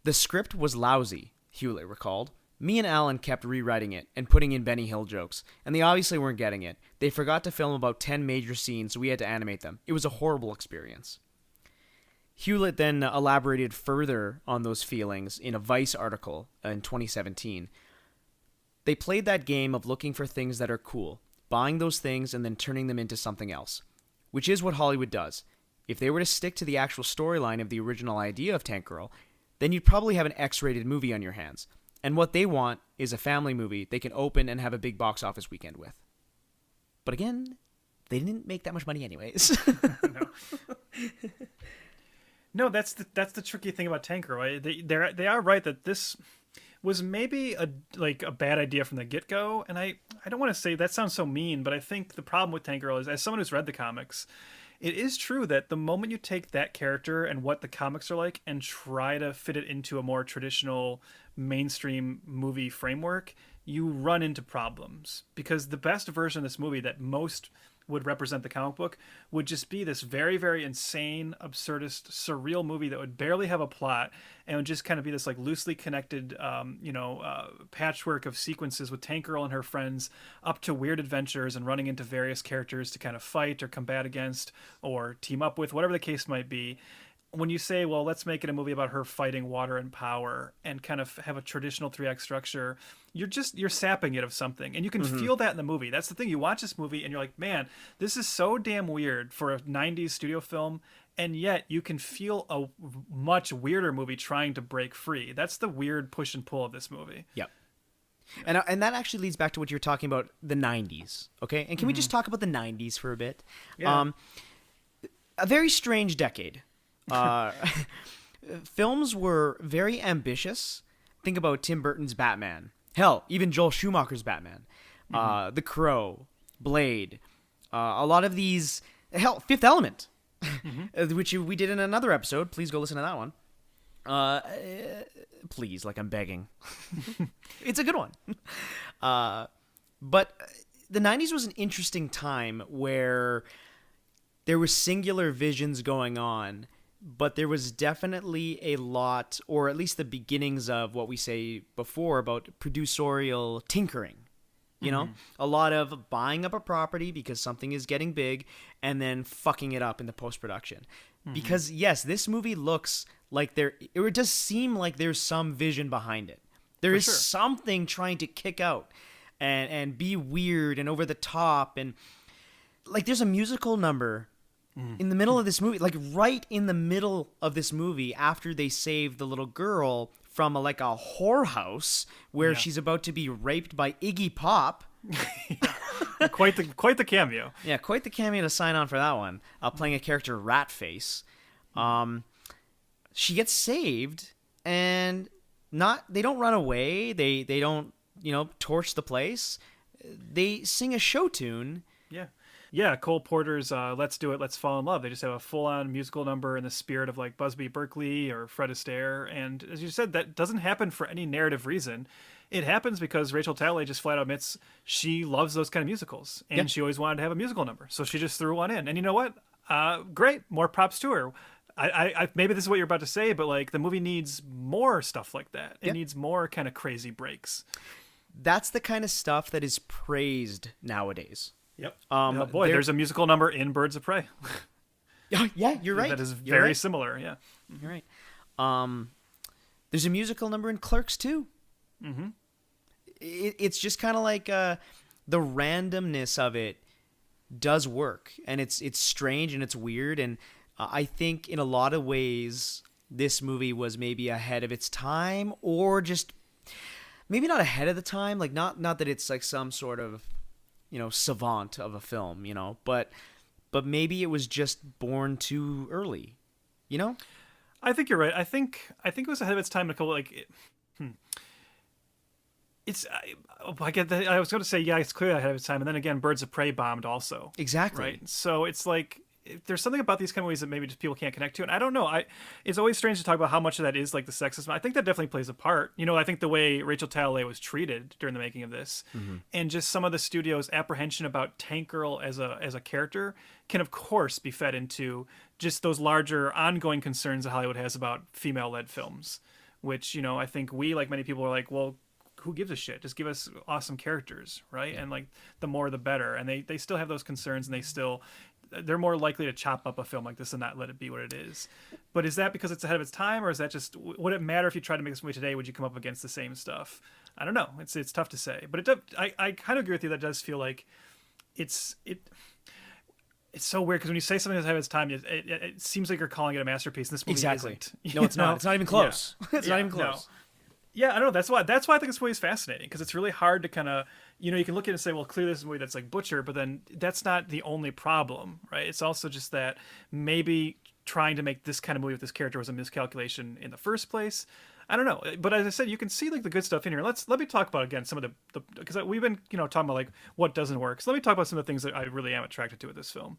The script was lousy, Hewlett recalled. Me and Alan kept rewriting it and putting in Benny Hill jokes, and they obviously weren't getting it. They forgot to film about 10 major scenes, so we had to animate them. It was a horrible experience. Hewlett then elaborated further on those feelings in a Vice article in 2017. They played that game of looking for things that are cool, buying those things and then turning them into something else, which is what Hollywood does. If they were to stick to the actual storyline of the original idea of Tank Girl, then you'd probably have an X-rated movie on your hands. And what they want is a family movie they can open and have a big box office weekend with. But again, they didn't make that much money anyways. No, that's the tricky thing about Tank Girl. Right? They are right that this was maybe a bad idea from the get-go, and I don't want to say that sounds so mean, but I think the problem with Tank Girl is, as someone who's read the comics, it is true that the moment you take that character and what the comics are like and try to fit it into a more traditional mainstream movie framework, you run into problems. Because the best version of this movie that most would represent the comic book would just be this very, very insane, absurdist, surreal movie that would barely have a plot and would just kind of be this like loosely connected, patchwork of sequences with Tank Girl and her friends up to weird adventures and running into various characters to kind of fight or combat against or team up with, whatever the case might be. When you say, well, let's make it a movie about her fighting water and power and kind of have a traditional 3-act structure, you're sapping it of something. And you can feel that in the movie. That's the thing. You watch this movie and you're like, man, this is so damn weird for a 90s studio film. And yet you can feel a much weirder movie trying to break free. That's the weird push and pull of this movie. Yep. And that actually leads back to what you were talking about, the 90s. Okay. And can we just talk about the 90s for a bit? Yeah. A very strange decade. Films were very ambitious. Think about Tim Burton's Batman. Hell, even Joel Schumacher's Batman. The Crow, Blade. A lot of these... Hell, Fifth Element, which we did in another episode. Please go listen to that one. Please, like I'm begging. It's a good one. But the 90s was an interesting time where there were singular visions going on, but there was definitely a lot, or at least the beginnings of what we say before about producerial tinkering. You know, a lot of buying up a property because something is getting big and then fucking it up in the post-production. Because, yes, this movie looks like it does seem like there's some vision behind it. There is something trying to kick out and be weird and over the top. And, like, there's a musical number in the middle of this movie, like right in the middle of this movie after they save the little girl from a whorehouse where she's about to be raped by Iggy Pop. Quite the cameo. Yeah, quite the cameo to sign on for that one. Playing a character Ratface. She gets saved and they don't run away. They don't, torch the place. They sing a show tune. Yeah, Cole Porter's Let's Do It, Let's Fall in Love. They just have a full-on musical number in the spirit of like Busby Berkeley or Fred Astaire. And as you said, that doesn't happen for any narrative reason. It happens because Rachel Talalay just flat out admits she loves those kind of musicals. And she always wanted to have a musical number. So she just threw one in. And you know what? Great. More props to her. I maybe this is what you're about to say, but like the movie needs more stuff like that. It needs more kind of crazy breaks. That's the kind of stuff that is praised nowadays. Yep. There's a musical number in Birds of Prey. Yeah, you're right. That is very similar. Yeah, you're right. There's a musical number in Clerks too. It's just kind of like the randomness of it does work, and it's strange and it's weird. And I think in a lot of ways, this movie was maybe ahead of its time, or just maybe not ahead of the time. Like not that it's like some sort of, savant of a film, but maybe it was just born too early, I think you're right. I think it was ahead of its time. I get that. I was going to say, yeah, it's clearly ahead of its time, and then again, Birds of Prey bombed also. Exactly. Right. So it's like there's something about these kind of movies that maybe just people can't connect to, and I don't know. It's always strange to talk about how much of that is like the sexism. I think that definitely plays a part. I think the way Rachel Talalay was treated during the making of this, and just some of the studio's apprehension about Tank Girl as a character can of course be fed into just those larger ongoing concerns that Hollywood has about female-led films, which I think we, like many people, are like, well, who gives a shit? Just give us awesome characters, right? Yeah. And like the more the better. And they still have those concerns, and they're more likely to chop up a film like this and not let it be what it is. But is that because it's ahead of its time, or is that just, would it matter if you tried to make this movie today? Would you come up against the same stuff? I don't know. It's tough to say, but I kind of agree with you. That does feel like it's so weird, because when you say something that's ahead of its time, it seems like you're calling it a masterpiece. And this movie isn't. No, it's not. It's not even close. Yeah. It's not even close. No. Yeah, I don't know. That's why I think this movie is fascinating, because it's really hard to kind of, you can look at it and say, well, clearly this is a movie that's like Butcher, but then that's not the only problem, right? It's also just that maybe trying to make this kind of movie with this character was a miscalculation in the first place. I don't know. But as I said, you can see like the good stuff in here. Let me talk about, again, some of the because we've been, talking about like what doesn't work. So let me talk about some of the things that I really am attracted to with this film.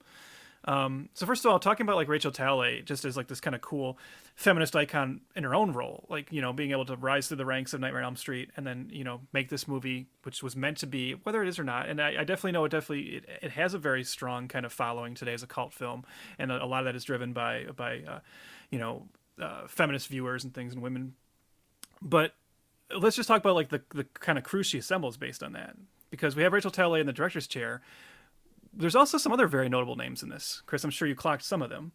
So first of all, talking about like Rachel Talalay just as like this kind of cool feminist icon in her own role, like, being able to rise through the ranks of Nightmare on Elm Street and then, make this movie, which was meant to be, whether it is or not. And I definitely know it has a very strong kind of following today as a cult film. And a lot of that is driven by feminist viewers and things, and women. But let's just talk about like the kind of crew she assembles based on that, because we have Rachel Talalay in the director's chair. There's also some other very notable names in this. Chris, I'm sure you clocked some of them.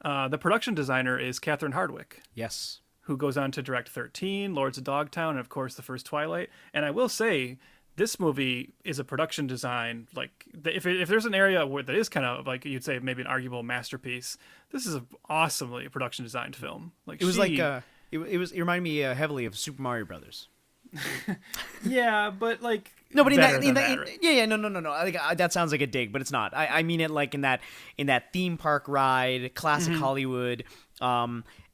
The production designer is Catherine Hardwicke. Yes. Who goes on to direct 13, Lords of Dogtown, and of course the first Twilight. And I will say, this movie is a production design, like, if there's an area where that is kind of like, you'd say maybe an arguable masterpiece, this is an awesomely production designed film. Like, it reminded me heavily of Super Mario Brothers. Yeah, but like, no, but no. That sounds like a dig, but it's not. I mean it like in that theme park ride, classic Hollywood.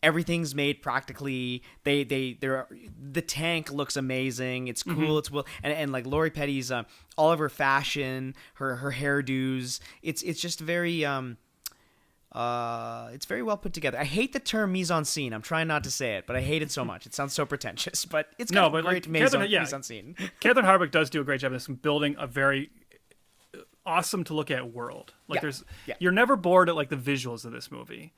Everything's made practically. The tank looks amazing. It's cool. It's well, and like Lori Petty's all of her fashion, her hairdos. It's just very it's very well put together. I hate the term mise en scene. I'm trying not to say it, but I hate it so much. It sounds so pretentious, but it's got great mise en scene. Catherine Hardwicke does do a great job of this, building a very awesome to look at world. Like you're never bored at like the visuals of this movie.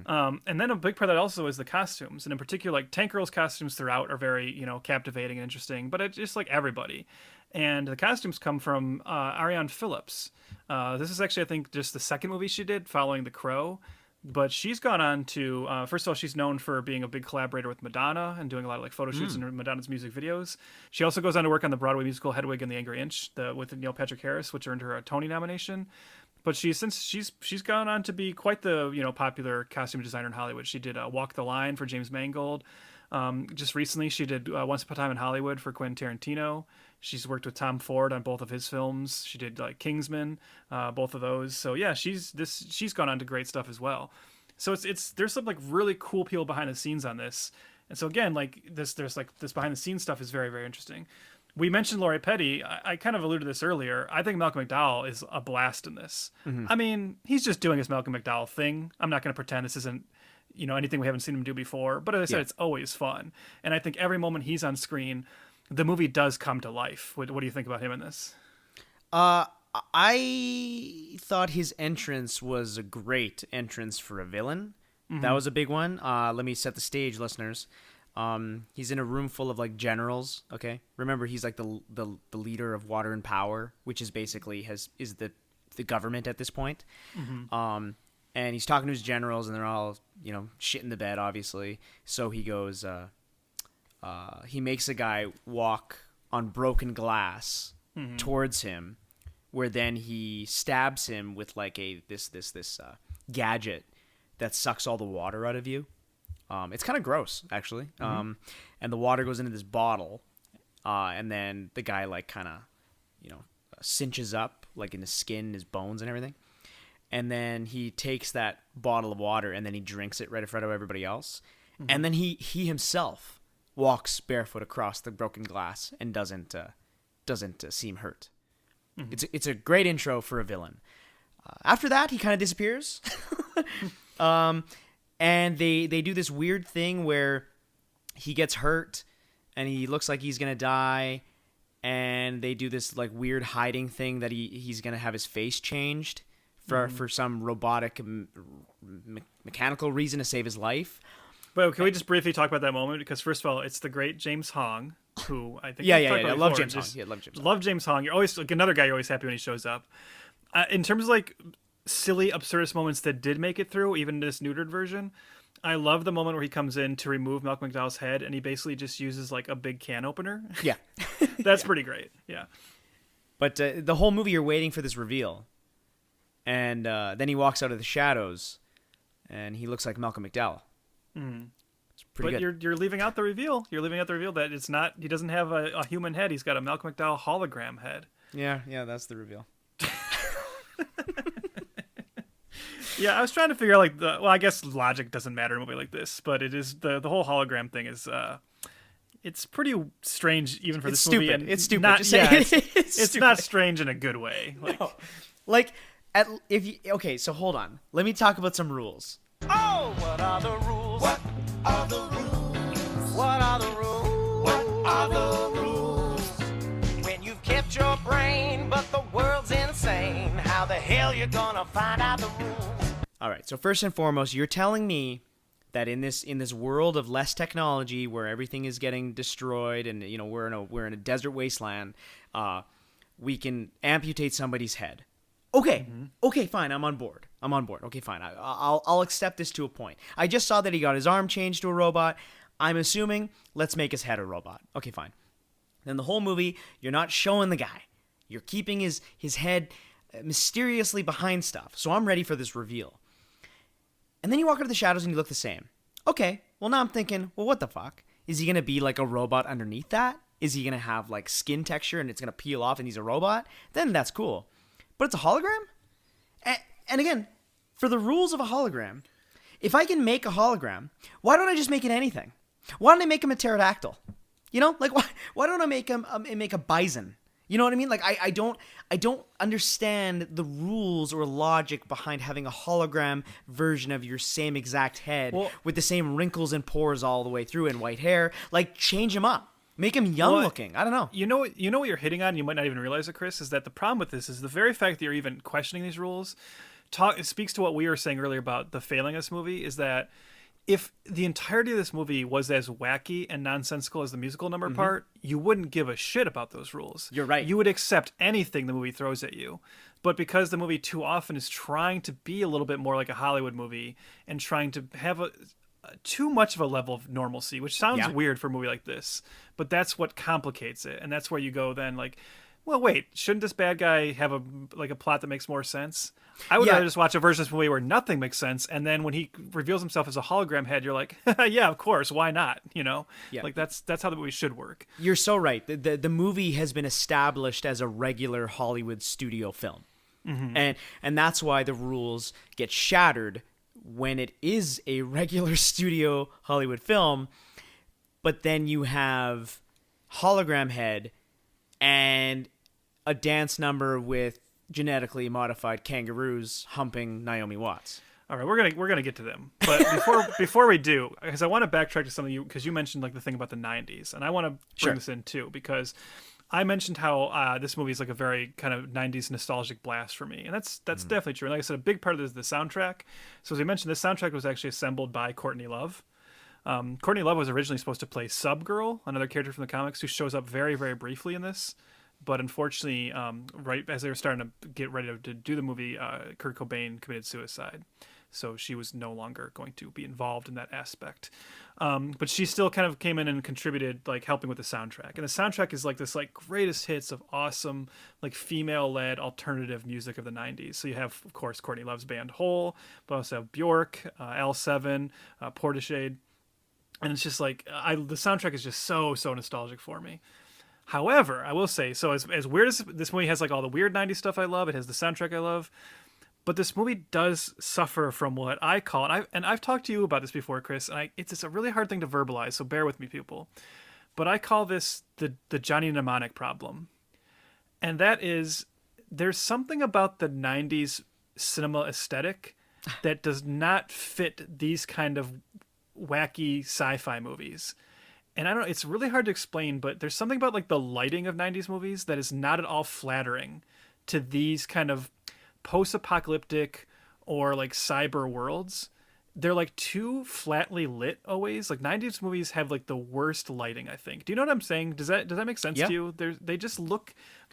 And then a big part of that also is the costumes, and in particular, like Tank Girl's costumes throughout are very, captivating and interesting. But it's just like everybody, and the costumes come from Ariane Phillips. This is actually, I think, just the second movie she did following The Crow. But she's gone on to, first of all, she's known for being a big collaborator with Madonna and doing a lot of like photo shoots in Madonna's music videos. She also goes on to work on the Broadway musical Hedwig and the Angry Inch with Neil Patrick Harris, which earned her a Tony nomination. But she's gone on to be quite the popular costume designer in Hollywood. She did Walk the Line for James Mangold. Just recently, she did Once Upon a Time in Hollywood for Quentin Tarantino. She's worked with Tom Ford on both of his films. She did like Kingsman, both of those. So yeah, she's gone on to great stuff as well. So there's some like really cool people behind the scenes on this. And so again, like there's like this behind the scenes stuff is very, very interesting. We mentioned Lori Petty. I kind of alluded to this earlier. I think Malcolm McDowell is a blast in this. I mean, he's just doing his Malcolm McDowell thing. I'm not going to pretend this isn't anything we haven't seen him do before. But as I said, it's always fun. And I think every moment he's on screen, the movie does come to life. What do you think about him in this? I thought his entrance was a great entrance for a villain. That was a big one. Let me set the stage, listeners. He's in a room full of like generals. Okay, remember he's like the leader of Water and Power, which is basically is the government at this point. And he's talking to his generals, and they're all shit in the bed, obviously. So he goes, he makes a guy walk on broken glass towards him, where then he stabs him with like this gadget that sucks all the water out of you. It's kind of gross, actually. And the water goes into this bottle, and then the guy like kind of, cinches up like in his skin, his bones, and everything. And then he takes that bottle of water and then he drinks it right in front of everybody else. And then he himself walks barefoot across the broken glass and doesn't seem hurt. It's a great intro for a villain. After that, he kind of disappears. And they do this weird thing where he gets hurt and he looks like he's gonna die, and they do this like weird hiding thing that he's gonna have his face changed for some robotic mechanical reason to save his life. But can we just briefly talk about that moment? Because first of all, it's the great James Hong, who I think I love James Hong. Yeah, love James Hong. You're always like another guy. You're always happy when he shows up. In terms of like silly, absurdist moments that did make it through, even this neutered version, I love the moment where he comes in to remove Malcolm McDowell's head, and he basically just uses like a big can opener. Yeah, that's pretty great. Yeah, but the whole movie you're waiting for this reveal, and then he walks out of the shadows, and he looks like Malcolm McDowell. It's pretty good. You're leaving out the reveal. You're leaving out the reveal that it's not. He doesn't have a human head. He's got a Malcolm McDowell hologram head. Yeah, that's the reveal. Yeah, I was trying to figure out like I guess logic doesn't matter in a movie like this, but it is the whole hologram thing is it's pretty strange even for this movie. And it's stupid. Not, Just say it's not strange in a good way. Like, no. Okay, so hold on. Let me talk about some rules. Oh, what are the rules? What are the rules? What are the rules? What are the rules? When you've kept your brain, but the world's insane, how the hell you gonna find out the rules? All right, so first and foremost, you're telling me that in this world of less technology, where everything is getting destroyed, and we're in a desert wasteland, we can amputate somebody's head. Okay, okay, fine. I'm on board. Okay, fine. I'll accept this to a point. I just saw that he got his arm changed to a robot. I'm assuming let's make his head a robot. Okay, fine. Then the whole movie, you're not showing the guy. You're keeping his head mysteriously behind stuff. So I'm ready for this reveal. And then you walk out of the shadows and you look the same. Okay, well now I'm thinking, well, what the fuck? Is he gonna be like a robot underneath that? Is he gonna have like skin texture and it's gonna peel off and he's a robot? Then that's cool. But it's a hologram? And again, for the rules of a hologram, if I can make a hologram, why don't I just make it anything? Why don't I make him a pterodactyl? Like why don't I make him make a bison? You know what I mean? Like I don't understand the rules or logic behind having a hologram version of your same exact head with the same wrinkles and pores all the way through and white hair. Like change him up. Make him young looking. I don't know. You know what you're hitting on? You might not even realize it, Chris, is that the problem with this is the very fact that you're even questioning these rules it speaks to what we were saying earlier about the failing of this movie, is that if the entirety of this movie was as wacky and nonsensical as the musical number part, you wouldn't give a shit about those rules. You're right. You would accept anything the movie throws at you. But because the movie too often is trying to be a little bit more like a Hollywood movie and trying to have too much of a level of normalcy, which sounds weird for a movie like this, but that's what complicates it. And that's where you go then like, well, wait, shouldn't this bad guy have a plot that makes more sense? I would rather just watch a version of this movie where nothing makes sense, and then when he reveals himself as a hologram head, you're like, yeah, of course, why not? Like that's how the movie should work. You're so right. The movie has been established as a regular Hollywood studio film, and that's why the rules get shattered when it is a regular studio Hollywood film. But then you have hologram head and a dance number with genetically modified kangaroos humping Naomi Watts. All right, we're gonna get to them, but before we do, because I want to backtrack to something because you mentioned like the thing about the '90s, and I want to bring this in too, because I mentioned how this movie is like a very kind of '90s nostalgic blast for me, and that's definitely true. And like I said, a big part of this is the soundtrack. So as we mentioned, this soundtrack was actually assembled by Courtney Love. Courtney Love was originally supposed to play Subgirl, another character from the comics who shows up very, very briefly in this. But unfortunately, right as they were starting to get ready to do the movie, Kurt Cobain committed suicide. so she was no longer going to be involved in that aspect. But she still kind of came in and contributed, like helping with the soundtrack. And the soundtrack is like this like greatest hits of awesome like female-led alternative music of the 90s. So you have, of course, Courtney Love's band Hole, but also have Bjork, L7, Portishead. And it's just like, the soundtrack is just so nostalgic for me. However, I will say, so as weird as this movie has like all the weird 90s stuff I love, it has the soundtrack I love, but this movie does suffer from what I call, and I've talked to you about this before, Chris, and it's a really hard thing to verbalize, so bear with me, people. But I call this the Johnny Mnemonic problem. And that is, there's something about the 90s cinema aesthetic that does not fit these kind of wacky sci-fi movies. And I don't know, it's really hard to explain, but there's something about like the lighting of 90s movies that is not at all flattering to these kind of post-apocalyptic or like cyber worlds. They're like too flatly lit always. Like 90s movies have like the worst lighting, I think. Do you know what I'm saying? Does that make sense to you? They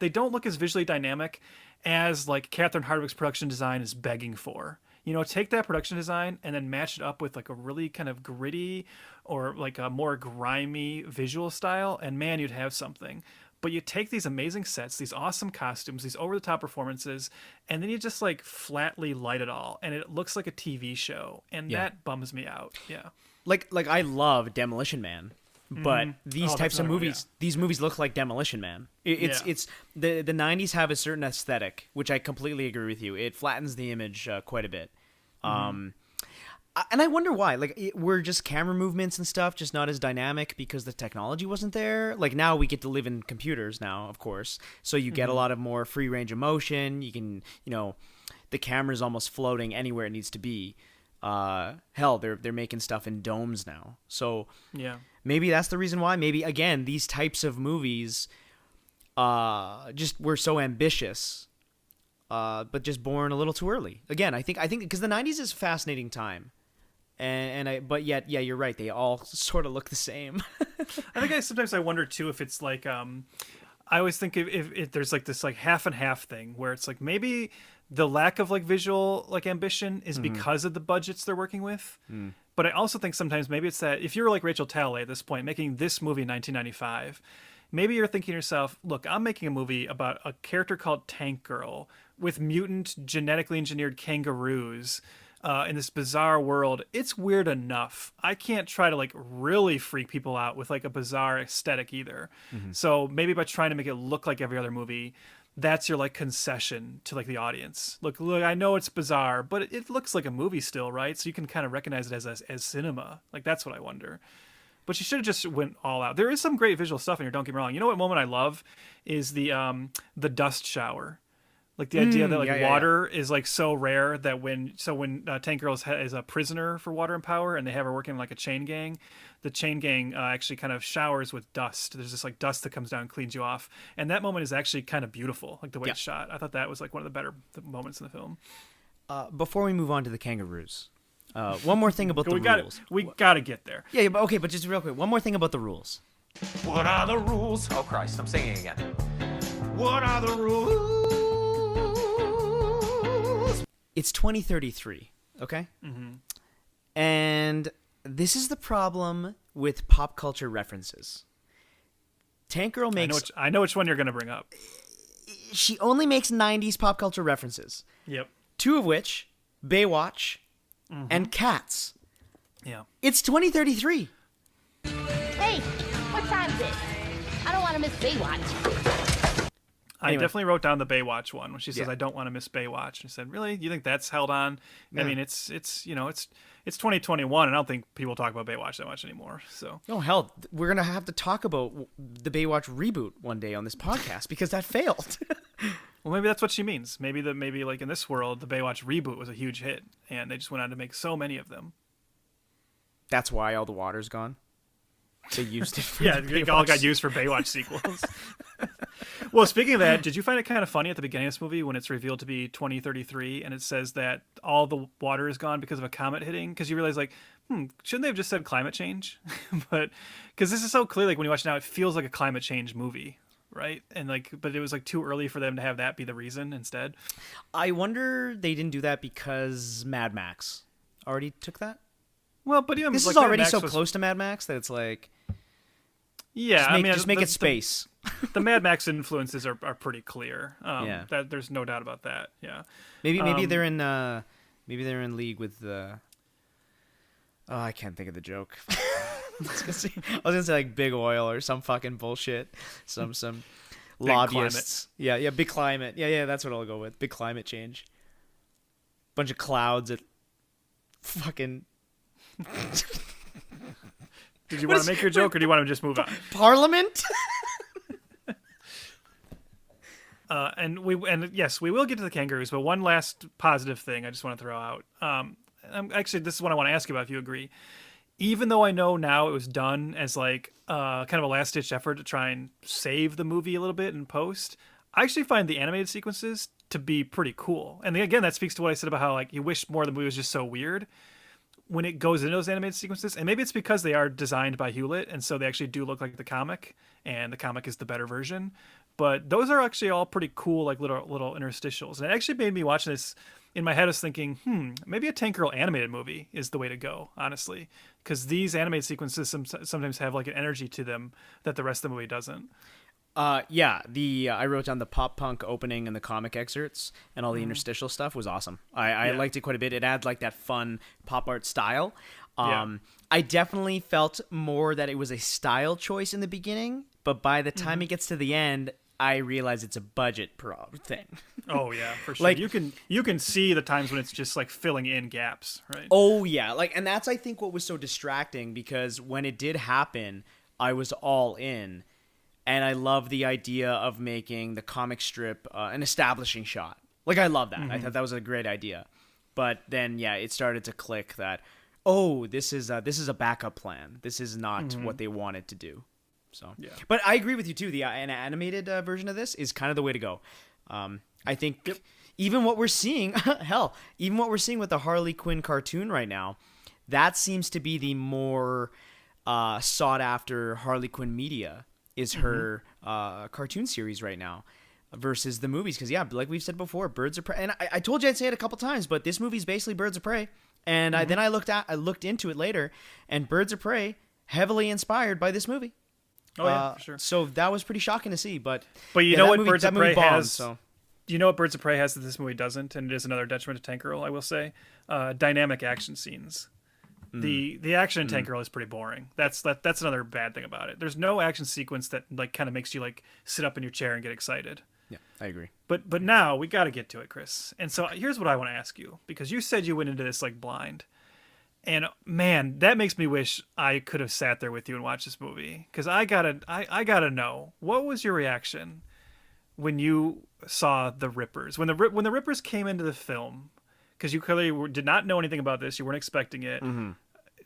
don't look as visually dynamic as like Catherine Hardwicke's production design is begging for. You know, take that production design and then match it up with like a really kind of gritty or like a more grimy visual style, and man, you'd have something. But you take these amazing sets, these awesome costumes, these over-the-top performances, and then you just like flatly light it all, and it looks like a TV show, and that bums me out. Yeah, like I love Demolition Man, but these types of movies, these movies look like Demolition Man. It's the 90s have a certain aesthetic, which I completely agree with you. It flattens the image quite a bit. And I wonder why. Like, were just camera movements and stuff just not as dynamic because the technology wasn't there? Like, now we get to live in computers now, of course. So you get a lot of more free range of motion. You can, you know, the camera's almost floating anywhere it needs to be. Hell, they're making stuff in domes now. So maybe that's the reason why. Maybe, again, these types of movies just were so ambitious, but just born a little too early. Again, I think because the 90s is a fascinating time. But yet, you're right. They all sort of look the same. I think sometimes I wonder too if it's like, I always think if there's like this like half and half thing where it's like maybe the lack of like visual like ambition is because of the budgets they're working with. But I also think sometimes maybe it's that if you were like Rachel Talalay at this point making this movie in 1995, maybe you're thinking to yourself, look, I'm making a movie about a character called Tank Girl with mutant genetically engineered kangaroos in this bizarre world. It's weird enough. I can't try to like really freak people out with like a bizarre aesthetic either. So maybe by trying to make it look like every other movie, that's your like concession to like the audience. Look, I know it's bizarre, but it looks like a movie still, right? So you can kind of recognize it as cinema. Like, that's what I wonder. But she should have just went all out. There is some great visual stuff in here, don't get me wrong. You know what moment I love is the dust shower. Like the idea that like water is like so rare that when Tank Girl is a prisoner for water and power, and they have her working like a chain gang, the chain gang actually kind of showers with dust. There's this like dust that comes down and cleans you off, and that moment is actually kind of beautiful, like the way it's shot. I thought that was like one of the better moments in the film. Before we move on to the kangaroos, one more thing about the rules. We gotta get there. Yeah, but okay, but just real quick, one more thing about the rules. What are the rules? Oh Christ, I'm singing again. What are the rules? It's 2033, okay? And this is the problem with pop culture references. Tank Girl makes... I know which one you're going to bring up. She only makes 90s pop culture references. Yep. Two of which, Baywatch and Cats. Yeah. It's 2033. Hey, what time is it? I don't want to miss Baywatch. I definitely wrote down the Baywatch one when she says, "I don't want to miss Baywatch." And I said, "Really? You think that's held on?" Yeah. I mean, it's 2021, and I don't think people talk about Baywatch that much anymore. So, oh hell, we're gonna have to talk about the Baywatch reboot one day on this podcast because that failed. Well, maybe that's what she means. Maybe like in this world, the Baywatch reboot was a huge hit, and they just went on to make so many of them. That's why all the water's gone. They used it for it all got used for Baywatch sequels. Well, speaking of that, did you find it kind of funny at the beginning of this movie when it's revealed to be 2033 and it says that all the water is gone because of a comet hitting? Because you realize, like, shouldn't they have just said climate change? But because this is so clear, like when you watch it now, it feels like a climate change movie, right? And like, but it was like too early for them to have that be the reason instead. I wonder they didn't do that because Mad Max. already took that. Well, but This like is already Mad Max so was, close to Mad Max that it's like, yeah. just make it space. The Mad Max influences are pretty clear. Yeah. That there's no doubt about that. Yeah. Maybe they're in league with the. Oh, I can't think of the joke. I was gonna say like Big Oil or some fucking bullshit. Some lobbyists. Climate. Yeah, big climate. Yeah, that's what I'll go with. Big climate change. Bunch of clouds at fucking. Did you want to make your joke, or do you want to just move on? Parliament. And yes, we will get to the kangaroos, but one last positive thing I just want to throw out. Actually, this is what I want to ask you about, if you agree. Even though I know now it was done as like kind of a last-ditch effort to try and save the movie a little bit in post, I actually find the animated sequences to be pretty cool. And again, that speaks to what I said about how like you wish more of the movie was just so weird when it goes into those animated sequences. And maybe it's because they are designed by Hewlett, and so they actually do look like the comic, and the comic is the better version. But those are actually all pretty cool, like little interstitials. And it actually made me watch this. In my head, I was thinking, maybe a Tank Girl animated movie is the way to go, honestly. Because these animated sequences sometimes have like an energy to them that the rest of the movie doesn't. Yeah, I wrote down the pop punk opening and the comic excerpts and all the interstitial stuff was awesome. I liked it quite a bit. It had like that fun pop art style. I definitely felt more that it was a style choice in the beginning, but by the time it gets to the end, I realize it's a budget thing. Oh yeah, for sure. Like, you can see the times when it's just like filling in gaps, right? Oh yeah, and that's I think what was so distracting, because when it did happen, I was all in, and I love the idea of making the comic strip an establishing shot. Like I love that. I thought that was a great idea, but then it started to click that this is a backup plan. This is not what they wanted to do. So, but I agree with you too. An animated version of this is kind of the way to go. I think even what we're seeing, even what we're seeing with the Harley Quinn cartoon right now, that seems to be the more sought after Harley Quinn media is her cartoon series right now versus the movies. Because like we've said before, Birds of Prey, and I told you I'd say it a couple times, but this movie's basically Birds of Prey. And then I looked into it later, and Birds of Prey heavily inspired by this movie. Oh yeah, for sure. So that was pretty shocking to see, but you know what Birds of Prey has? So. Do you know what Birds of Prey has that this movie doesn't? And it is another detriment to Tank Girl, I will say. Dynamic action scenes. The action in Tank Girl is pretty boring. That's another bad thing about it. There's no action sequence that like kind of makes you like sit up in your chair and get excited. Yeah, I agree. But now we got to get to it, Chris. And so here's what I want to ask you, because you said you went into this like blind. And man, that makes me wish I could have sat there with you and watched this movie, because I gotta know, what was your reaction when you saw the Rippers, when the Rippers came into the film, because you clearly did not know anything about this, you weren't expecting it.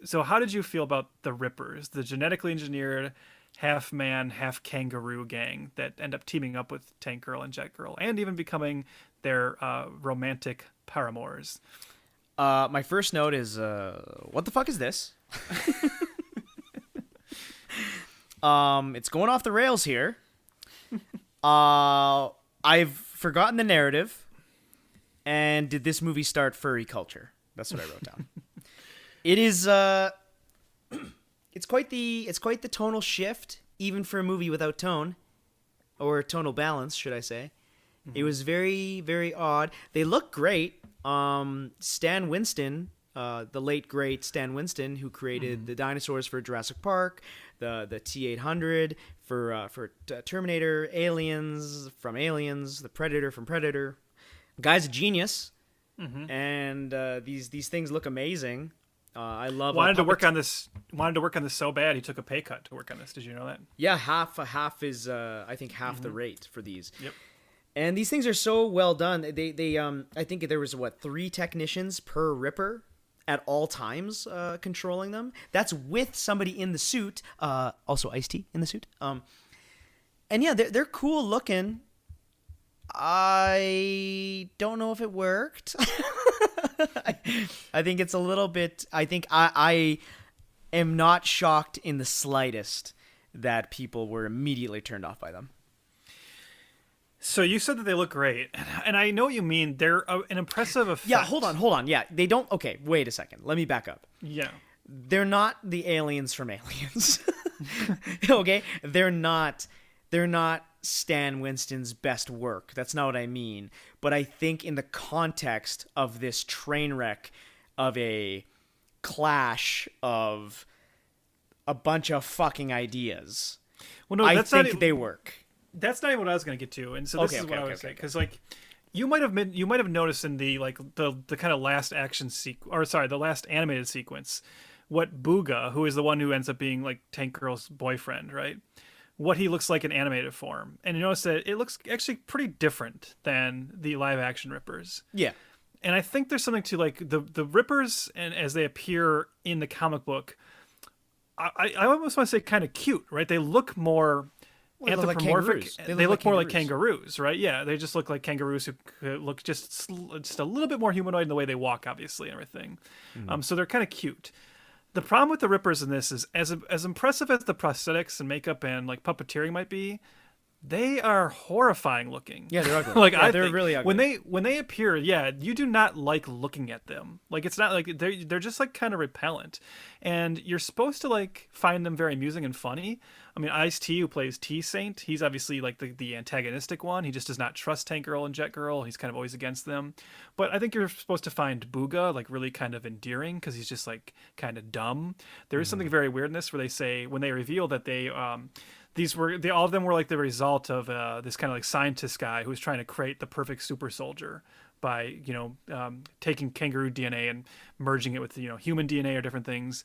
So how did you feel about the Rippers, the genetically engineered half man, half kangaroo gang that end up teaming up with Tank Girl and Jet Girl, and even becoming their romantic paramours? My first note is, what the fuck is this? It's going off the rails here. I've forgotten the narrative. And did this movie start furry culture? That's what I wrote down. It is, it's quite the tonal shift, even for a movie without tone, or tonal balance, should I say. It was very, very odd. They look great. Stan Winston, the late great Stan Winston, who created the dinosaurs for Jurassic Park, the T-800 for Terminator, Aliens from Aliens, the Predator from Predator. Guy's a genius, and these things look amazing. I love. Wanted to work on this so bad he took a pay cut to work on this. Did you know that? Yeah, half is I think half the rate for these. Yep. And these things are so well done. They I think there was 3 technicians per Ripper at all times controlling them. That's with somebody in the suit, also Ice-T in the suit. And yeah, they're cool looking. I don't know if it worked. I think it's a little bit. I think I am not shocked in the slightest that people were immediately turned off by them. So you said that they look great, and I know what you mean. They're an impressive effect. Yeah, hold on. Yeah, they don't. Okay, wait a second. Let me back up. Yeah. They're not the aliens from Aliens. Okay, they're not Stan Winston's best work. That's not what I mean. But I think in the context of this train wreck of a clash of a bunch of fucking ideas, Well, no, I that's think not, they work. That's not even what I was going to get to. And so this is what I was saying, because like you might have noticed in the the kind of last the last animated sequence, what Booga, who is the one who ends up being like Tank Girl's boyfriend, right? What he looks like in animated form. And you notice that it looks actually pretty different than the live action Rippers. Yeah. And I think there's something to like the Rippers, and as they appear in the comic book, I almost want to say kind of cute, right? They look more anthropomorphic. They look more like kangaroos, right? Yeah, they just look like kangaroos who look just a little bit more humanoid in the way they walk, obviously, and everything. So they're kind of cute. The problem with the Rippers in this is, as impressive as the prosthetics and makeup and like puppeteering might be, they are horrifying looking. Yeah, they're ugly. Like yeah, they're really ugly. When they appear, yeah, you do not like looking at them. Like it's not like they're just like kind of repellent, and you're supposed to like find them very amusing and funny. I mean, Ice-T, who plays T-Saint, he's obviously like the antagonistic one. He just does not trust Tank Girl and Jet Girl. He's kind of always against them. But I think you're supposed to find Booga like really kind of endearing because he's just like kind of dumb. There is something very weird in this where they say, when they reveal that all of them were like the result of this kind of like scientist guy who was trying to create the perfect super soldier by taking kangaroo DNA and merging it with human DNA or different things.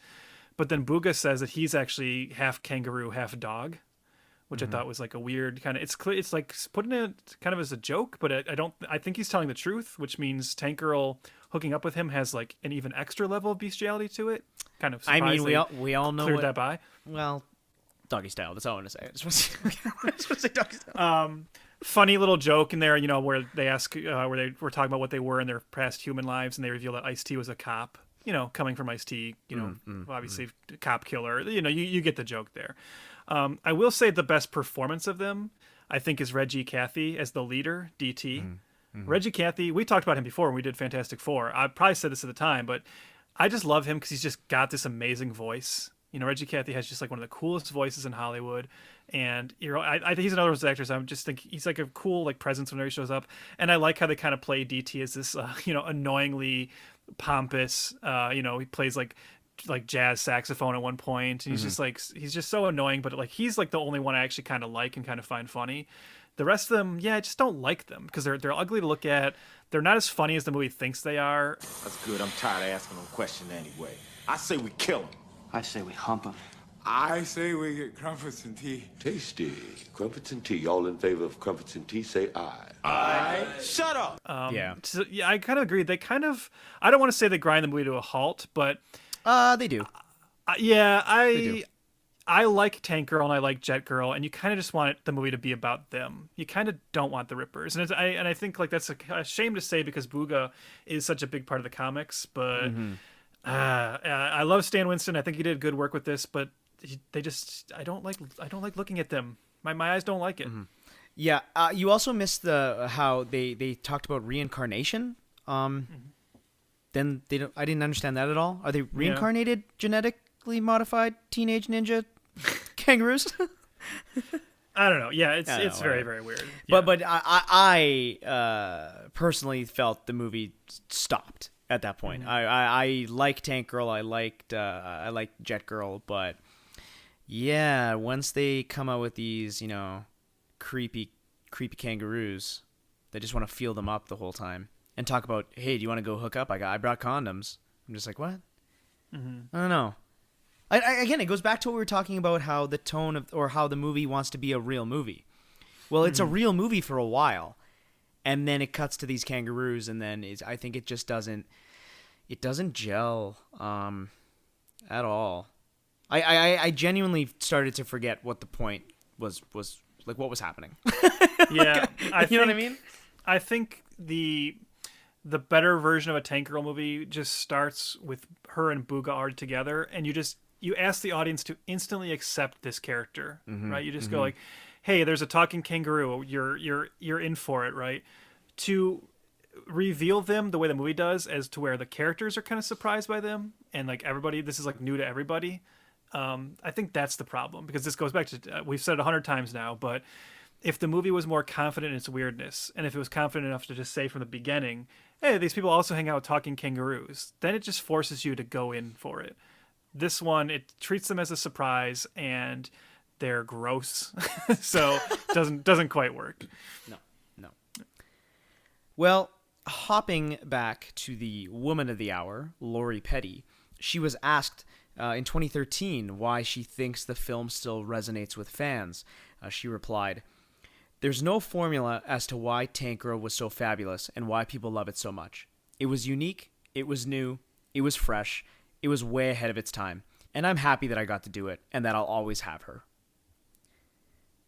But then Booga says that he's actually half kangaroo, half dog, which I thought was like a weird kind of. It's like putting it kind of as a joke, but I think he's telling the truth, which means Tank Girl hooking up with him has like an even extra level of bestiality to it. Kind of. I mean, we all know cleared that by. Well, doggy style. That's all I'm gonna say. I just want to say doggy style. Funny little joke in there, where they ask, where they were talking about what they were in their past human lives, and they reveal that Ice-T was a cop. Coming from Ice-T, obviously cop killer. You get the joke there. I will say the best performance of them, I think, is Reggie Cathy as the leader, DT. Reggie Cathy, we talked about him before when we did Fantastic Four. I probably said this at the time, but I just love him because he's just got this amazing voice. Reggie Cathy has just like one of the coolest voices in Hollywood, and I think he's another of those actors. I just think he's like a cool like presence whenever he shows up, and I like how they kind of play DT as this annoyingly pompous. He plays like jazz saxophone at one point, and he's just so annoying, but like he's like the only one I actually kind of like and kind of find funny. The rest of them, I just don't like them because they're ugly to look at. They're not as funny as the movie thinks they are. That's good. I'm tired of asking them questions anyway. I say we kill him. I say we hump him. I say we get crumpets and tea. Tasty. Crumpets and tea. All in favor of crumpets and tea, say aye. Aye. Shut up. So, I kind of agree. They kind of, I don't want to say they grind the movie to a halt, but they do. I like Tank Girl and I like Jet Girl, and you kind of just want the movie to be about them. You kind of don't want the Rippers, and I think like that's a shame to say because Booga is such a big part of the comics, but. I love Stan Winston. I think he did good work with this, but I don't like looking at them. My eyes don't like it. Yeah. You also missed how they talked about reincarnation. Then I didn't understand that at all. Are they reincarnated, genetically modified teenage ninja kangaroos? I don't know. Yeah, it's very, very weird. Yeah. But I personally felt the movie stopped at that point. I like Tank Girl. I liked Jet Girl, but yeah, once they come out with these, creepy kangaroos, they just want to feel them up the whole time and talk about, hey, do you want to go hook up? I brought condoms. I'm just like, what? I don't know. Again, it goes back to what we were talking about, how the tone of, or how the movie wants to be a real movie. Well, it's a real movie for a while. And then it cuts to these kangaroos, and then I think it just doesn't gel at all. I genuinely started to forget what the point was like, what was happening. Yeah, you know what I mean? I think the better version of a Tank Girl movie just starts with her and Booga are together, and you ask the audience to instantly accept this character, right? You just go like, hey, there's a talking kangaroo, you're in for it, right? To reveal them the way the movie does, as to where the characters are kind of surprised by them, and like everybody, this is like new to everybody. I think that's the problem, because this goes back to, we've said it 100 times now, but if the movie was more confident in its weirdness, and if it was confident enough to just say from the beginning, hey, these people also hang out with talking kangaroos, then it just forces you to go in for it. This one, it treats them as a surprise, and they're gross, so doesn't quite work. No. Well, hopping back to the woman of the hour, Lori Petty, she was asked in 2013 why she thinks the film still resonates with fans. She replied, "There's no formula as to why Tank Girl was so fabulous and why people love it so much. It was unique, it was new, it was fresh, it was way ahead of its time, and I'm happy that I got to do it and that I'll always have her."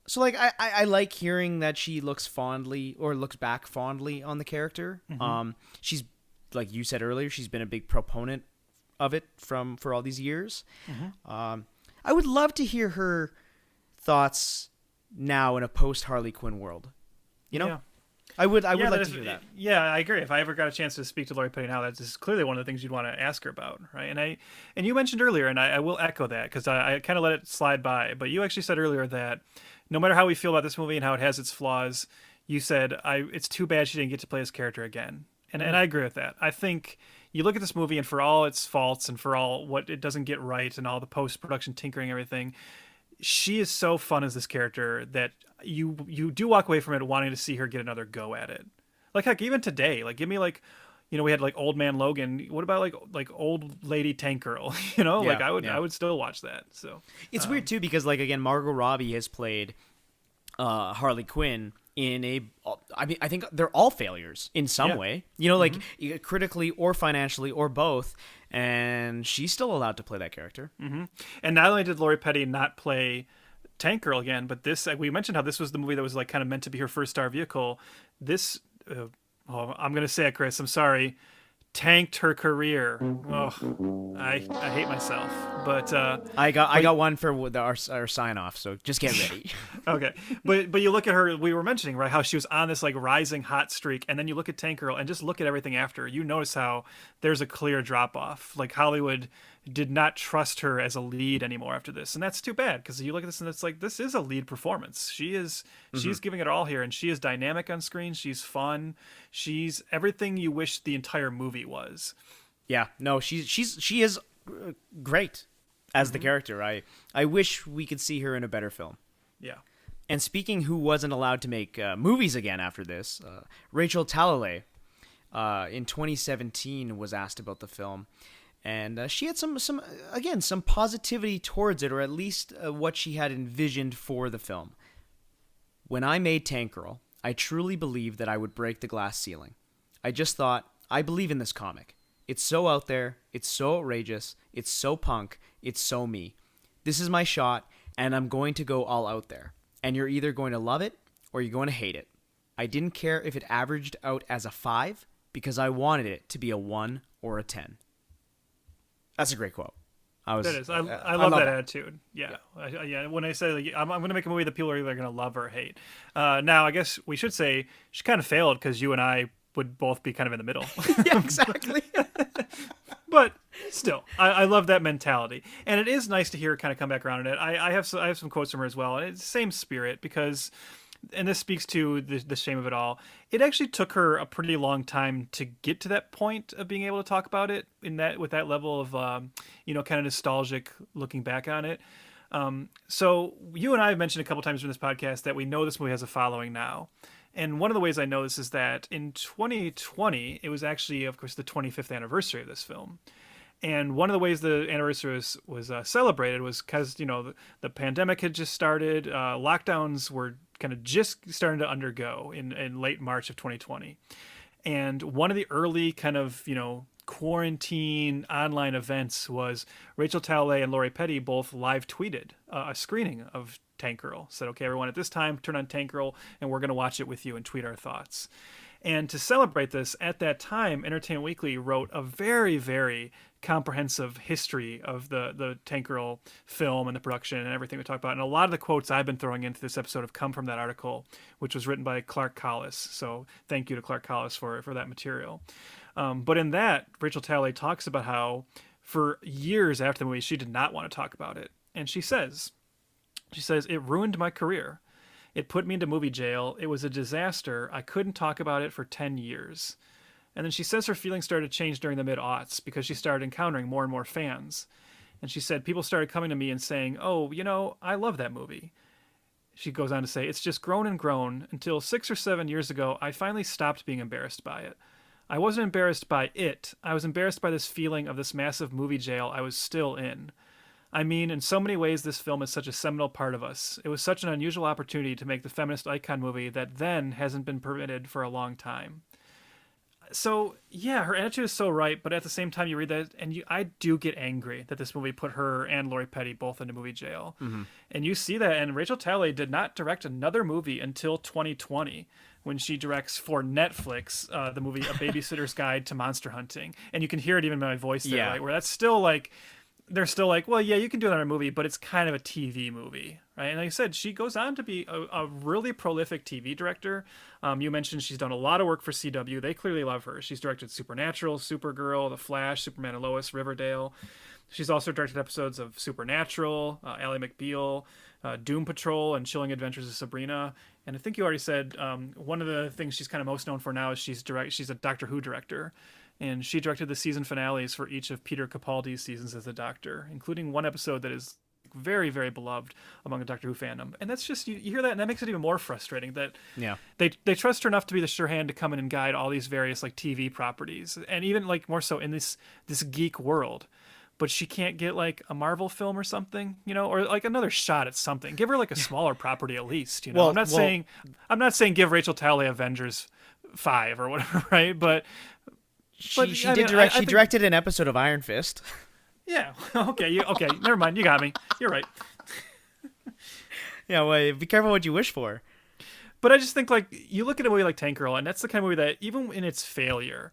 So, like, I like hearing that she looks back fondly on the character. Mm-hmm. She's, like you said earlier, she's been a big proponent of it for all these years. Mm-hmm. I would love to hear her thoughts now in a post Harley Quinn world. You know? Yeah. I would like to hear that. Yeah, I agree. If I ever got a chance to speak to Lori Petty now, that's clearly one of the things you'd want to ask her about, right? And you mentioned earlier, and I will echo that, because I kind of let it slide by, but you actually said earlier that no matter how we feel about this movie and how it has its flaws, you said it's too bad she didn't get to play this character again. And I agree with that. I think you look at this movie, and for all its faults and for all what it doesn't get right and all the post-production tinkering and everything, she is so fun as this character that you do walk away from it wanting to see her get another go at it. Like, heck, even today, like, give me, like, you know, we had like Old Man Logan. What about like Old Lady Tank Girl? You know, yeah, like I would still watch that. So it's weird too, because like, again, Margot Robbie has played Harley Quinn in I think they're all failures in some way. You know, like critically or financially or both. And she's still allowed to play that character. Mm-hmm. And not only did Lori Petty not play Tank Girl again, but this, we mentioned how this was the movie that was like kind of meant to be her first star vehicle. This, I'm going to say it, Chris, I'm sorry, tanked her career. Oh, I hate myself. But I got one for our sign off, so just get ready. Okay, but you look at her. We were mentioning, right, how she was on this like rising hot streak, and then you look at Tank Girl and just look at everything after. You notice how there's a clear drop off. Like, Hollywood did not trust her as a lead anymore after this, and that's too bad, because you look at this and it's like, this is a lead performance. She's giving it all here, and she is dynamic on screen. She's fun. She's everything you wish the entire movie was. Yeah, no, she is great as the character. I wish we could see her in a better film. Yeah. And speaking who wasn't allowed to make movies again after this, Rachel Talalay in 2017 was asked about the film. And she had some positivity towards it, or at least what she had envisioned for the film. "When I made Tank Girl, I truly believed that I would break the glass ceiling. I just thought, I believe in this comic. It's so out there, it's so outrageous, it's so punk, it's so me. This is my shot, and I'm going to go all out there. And you're either going to love it, or you're going to hate it. I didn't care if it averaged out as a 5, because I wanted it to be a 1 or a 10. That's a great quote. I love that attitude. Yeah. When I say, like, I'm going to make a movie that people are either going to love or hate. Now, I guess we should say she kind of failed, because you and I would both be kind of in the middle. Yeah, exactly. But still, I love that mentality, and it is nice to hear her kind of come back around on it. I have some quotes from her as well, and it's the same spirit, because, and this speaks to the shame of it all, it actually took her a pretty long time to get to that point of being able to talk about it with that level of kind of nostalgic looking back on it. So you and I have mentioned a couple times in this podcast that we know this movie has a following now. And one of the ways I know this is that in 2020, it was actually, of course, the 25th anniversary of this film. And one of the ways the anniversary was celebrated was because, the pandemic had just started. Lockdowns were kind of just starting to undergo in late March of 2020. And one of the early kind of, quarantine online events was Rachel Talalay and Lori Petty both live tweeted a screening of Tank Girl. Said, okay, everyone, at this time, turn on Tank Girl, and we're going to watch it with you and tweet our thoughts. And to celebrate this, at that time, Entertainment Weekly wrote a very, very comprehensive history of the Tank Girl film and the production and everything we talked about. And a lot of the quotes I've been throwing into this episode have come from that article, which was written by Clark Collis. So thank you to Clark Collis for that material. But in that, Rachel Talalay talks about how for years after the movie, she did not want to talk about it. And she says, "It ruined my career. It put me into movie jail. It was a disaster. I couldn't talk about it for 10 years. And then she says her feelings started to change during the mid-aughts because she started encountering more and more fans. And she said people started coming to me and saying, oh, I love that movie. She goes on to say, it's just grown and grown until 6 or 7 years ago, I finally stopped being embarrassed by it. I wasn't embarrassed by it. I was embarrassed by this feeling of this massive movie jail I was still in. I mean, in so many ways, this film is such a seminal part of us. It was such an unusual opportunity to make the feminist icon movie that then hasn't been permitted for a long time." So, yeah, her attitude is so right, but at the same time, you read that, and I do get angry that this movie put her and Lori Petty both into movie jail. Mm-hmm. And you see that, and Rachel Talalay did not direct another movie until 2020, when she directs for Netflix the movie A Babysitter's Guide to Monster Hunting. And you can hear it even in my voice there, right? Where that's still like... They're still like, well, yeah, you can do another movie, but it's kind of a TV movie, right? And like I said, she goes on to be a really prolific TV director. You mentioned she's done a lot of work for CW. They clearly love her. She's directed Supernatural, Supergirl, The Flash, Superman and Lois, Riverdale. She's also directed episodes of Supernatural, Ally McBeal, Doom Patrol, and Chilling Adventures of Sabrina. And I think you already said one of the things she's kind of most known for now is she's a Doctor Who director. And she directed the season finales for each of Peter Capaldi's seasons as the Doctor, including one episode that is very, very beloved among the Doctor Who fandom. And that's just, you hear that, and that makes it even more frustrating that they trust her enough to be the sure hand to come in and guide all these various like TV properties, and even like more so in this geek world. But she can't get like a Marvel film or something, or like another shot at something. Give her like a smaller property at least, Well, I'm not saying give Rachel Talalay Avengers 5 or whatever, right? But she directed an episode of Iron Fist. Yeah. Okay. Never mind. You got me. You're right. Yeah. Well, be careful what you wish for. But I just think like you look at a movie like Tank Girl, and that's the kind of movie that even in its failure,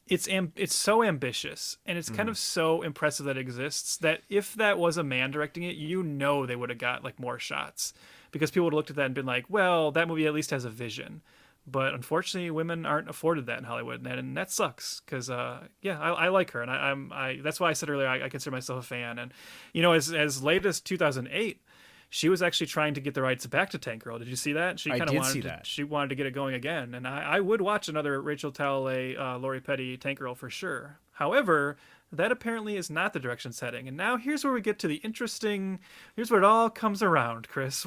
it's so ambitious and it's kind of so impressive that it exists that if that was a man directing it, they would have got like more shots because people would have looked at that and been like, well, that movie at least has a vision. But unfortunately, women aren't afforded that in Hollywood, and that sucks. Because I like her, and I that's why I said earlier I consider myself a fan. And as late as 2008, she was actually trying to get the rights back to Tank Girl. Did you see that? She wanted to get it going again, and I would watch another Rachel Talalay, Lori Petty Tank Girl for sure. However, that apparently is not the direction it's heading. And now here's where we get to the interesting. Here's where it all comes around, Chris.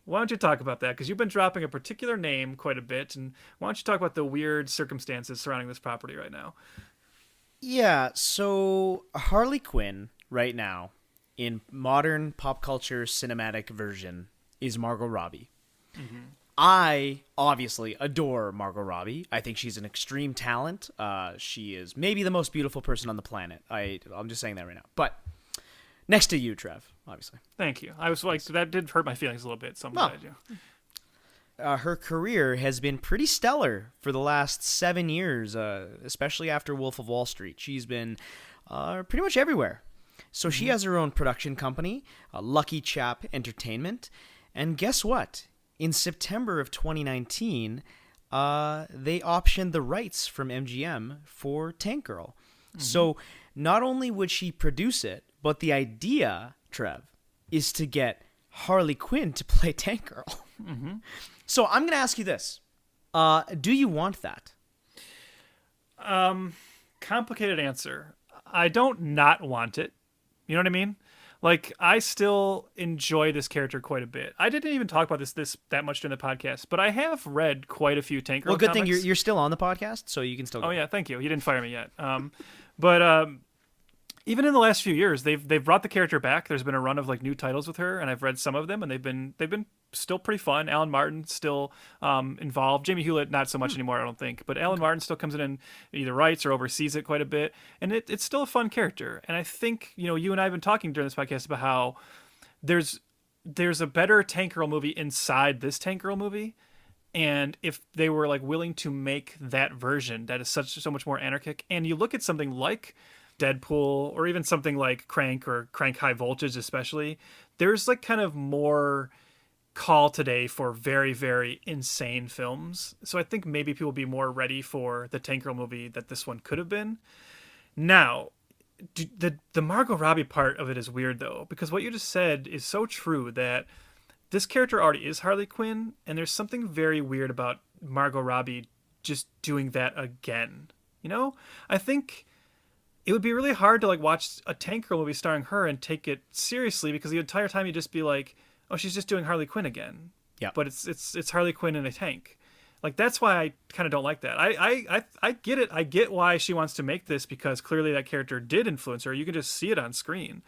Why don't you talk about that? Because you've been dropping a particular name quite a bit, and why don't you talk about the weird circumstances surrounding this property right now? Yeah, so Harley Quinn right now, in modern pop culture cinematic version, is Margot Robbie. Mm-hmm. I obviously adore Margot Robbie. I think she's an extreme talent. She is maybe the most beautiful person on the planet. I'm just saying that right now. But next to you, Trev, obviously. Thank you. I was like, that did hurt my feelings a little bit. So I'm glad you. Her career has been pretty stellar for the last 7 years, especially after Wolf of Wall Street. She's been pretty much everywhere. So she has her own production company, Lucky Chap Entertainment. And guess what? In September of 2019, they optioned the rights from MGM for Tank Girl. Mm-hmm. So not only would she produce it, but the idea, Trev, is to get Harley Quinn to play Tank Girl. Mm-hmm. So I'm going to ask you this. Do you want that? Complicated answer. I don't not want it. You know what I mean? Like, I still enjoy this character quite a bit. I didn't even talk about this that much during the podcast, but I have read quite a few Tank Girl Well, good comics. thing you're still on the podcast, so you can still go. Oh, yeah, thank you. You didn't fire me yet. But even in the last few years, they've brought the character back. There's been a run of like new titles with her, and I've read some of them, and they've been still pretty fun. Alan Martin still involved. Jamie Hewlett not so much anymore, I don't think. But Alan Martin still comes in and either writes or oversees it quite a bit, and it's still a fun character. And I think you and I have been talking during this podcast about how there's a better Tank Girl movie inside this Tank Girl movie. And if they were like willing to make that version that is so much more anarchic, and you look at something like Deadpool, or even something like Crank or Crank High Voltage especially, there's like kind of more call today for very, very insane films. So I think maybe people will be more ready for the Tank Girl movie that this one could have been. Now, the Margot Robbie part of it is weird though, because what you just said is so true, that this character already is Harley Quinn, and there's something very weird about Margot Robbie just doing that again. You know, I think it would be really hard to like watch a Tank Girl movie starring her and take it seriously, because the entire time you'd just be like, oh, she's just doing Harley Quinn again. Yeah. But it's Harley Quinn in a tank. Like, that's why I kind of don't like that. I get it. I get why she wants to make this, because clearly that character did influence her. You can just see it on screen.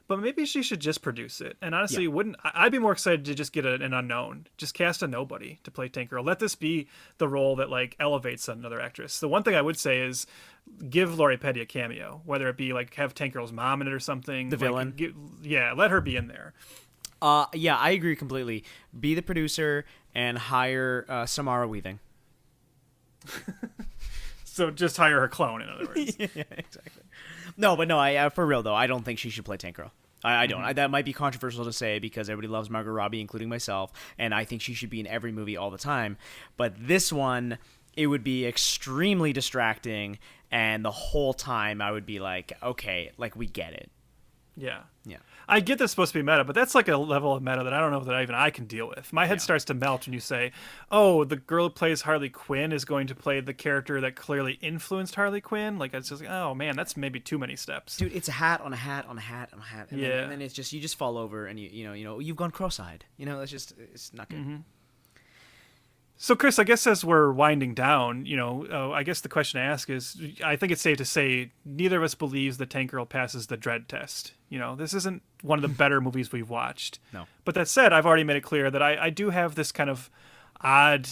But maybe she should just produce it. And honestly, I'd be more excited to just get an unknown. Just cast a nobody to play Tank Girl. Let this be the role that like elevates another actress. The one thing I would say is give Lori Petty a cameo, whether it be like have Tank Girl's mom in it or something. The villain. Let her be in there. Yeah, I agree completely. Be the producer and hire Samara Weaving. So just hire her clone, in other words. Yeah, exactly. No, I for real though, I don't think she should play Tank Girl. I don't. That might be controversial to say because everybody loves Margot Robbie, including myself, and I think she should be in every movie all the time. But this one, it would be extremely distracting, and the whole time I would be like, okay, like we get it. Yeah. Yeah. I get that's supposed to be meta, but that's like a level of meta that I don't know that even I can deal with. My head starts to melt when you say, oh, the girl who plays Harley Quinn is going to play the character that clearly influenced Harley Quinn. Like, it's just like, oh man, that's maybe too many steps. Dude, it's a hat on a hat on a hat on a hat. And yeah. Then it's just, you just fall over and you know, you've gone cross-eyed. You know, it's not good. Mm-hmm. So, Chris, I guess as we're winding down, I guess the question to ask is, I think it's safe to say neither of us believes that Tank Girl passes the dread test. This isn't one of the better movies we've watched. No. But that said, I've already made it clear that I do have this kind of odd,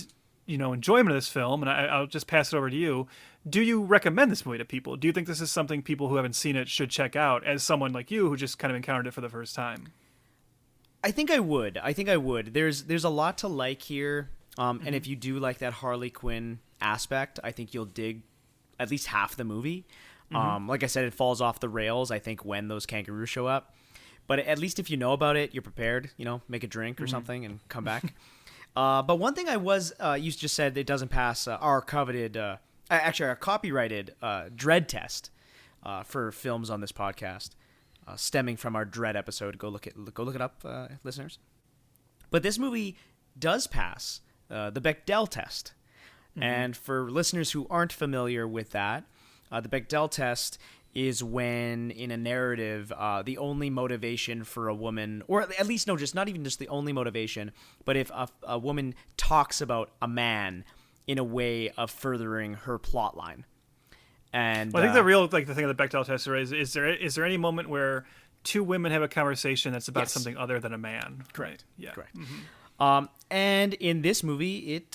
enjoyment of this film, and I'll just pass it over to you. Do you recommend this movie to people? Do you think this is something people who haven't seen it should check out, as someone like you who just kind of encountered it for the first time? I think I would. There's a lot to like here. And if you do like that Harley Quinn aspect, I think you'll dig at least half the movie. Like I said, it falls off the rails, I think, when those kangaroos show up. But at least if you know about it, you're prepared, make a drink or something and come back. But one thing you just said it doesn't pass our coveted, our copyrighted dread test for films on this podcast, stemming from our dread episode. Go look it up, listeners. But this movie does pass the Bechdel Test. And for listeners who aren't familiar with that, the Bechdel Test is when in a narrative the only motivation for a woman, or at least not even just the only motivation, but if a woman talks about a man in a way of furthering her plot line. And I think the real the thing of the Bechdel Test is there any moment where two women have a conversation that's about something other than a man? Correct. Right. Yeah. Correct. And in this movie, it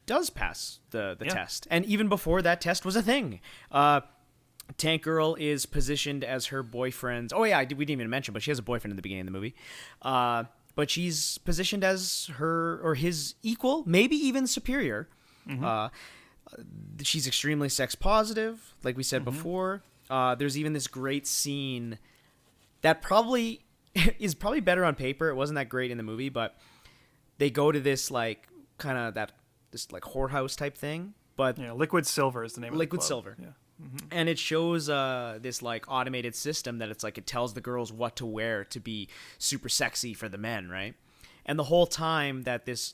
does pass the test. And even before that test was a thing, Tank Girl is positioned as her boyfriend's... Oh, yeah, we didn't even mention, but she has a boyfriend in the beginning of the movie. But she's positioned as her or his equal, maybe even superior. She's extremely sex positive, like we said before. There's even this great scene that probably is better on paper. It wasn't that great in the movie, but... They go to this this whorehouse type thing, but Liquid Silver is the name of the club. Liquid Silver. Yeah. And it shows this automated system that it's it tells the girls what to wear to be super sexy for the men, right? And the whole time that this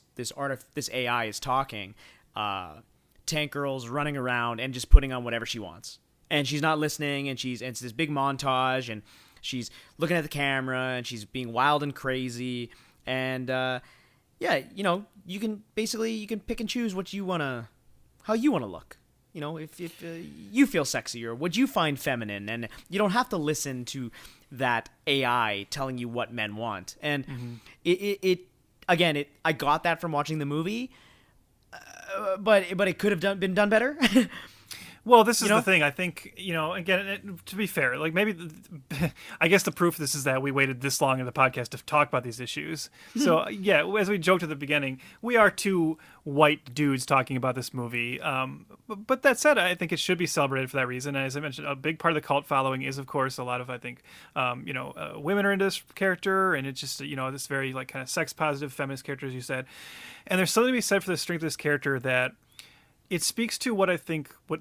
AI is talking, Tank Girl's running around and just putting on whatever she wants, and she's not listening, and it's this big montage, and she's looking at the camera, and she's being wild and crazy, and yeah, you can pick and choose how you want to look. If you feel sexy or what you find feminine, and you don't have to listen to that AI telling you what men want. And I got that from watching the movie, but it could have been done better. Well, this is the thing. I think, again, to be fair, like maybe, I guess the proof of this is that we waited this long in the podcast to talk about these issues. So, yeah, as we joked at the beginning, we are two white dudes talking about this movie. But that said, I think it should be celebrated for that reason. And as I mentioned, a big part of the cult following is, of course, a lot of, I think, women are into this character. And it's just, this very, like, kind of sex-positive feminist character, as you said. And there's something to be said for the strength of this character that it speaks to what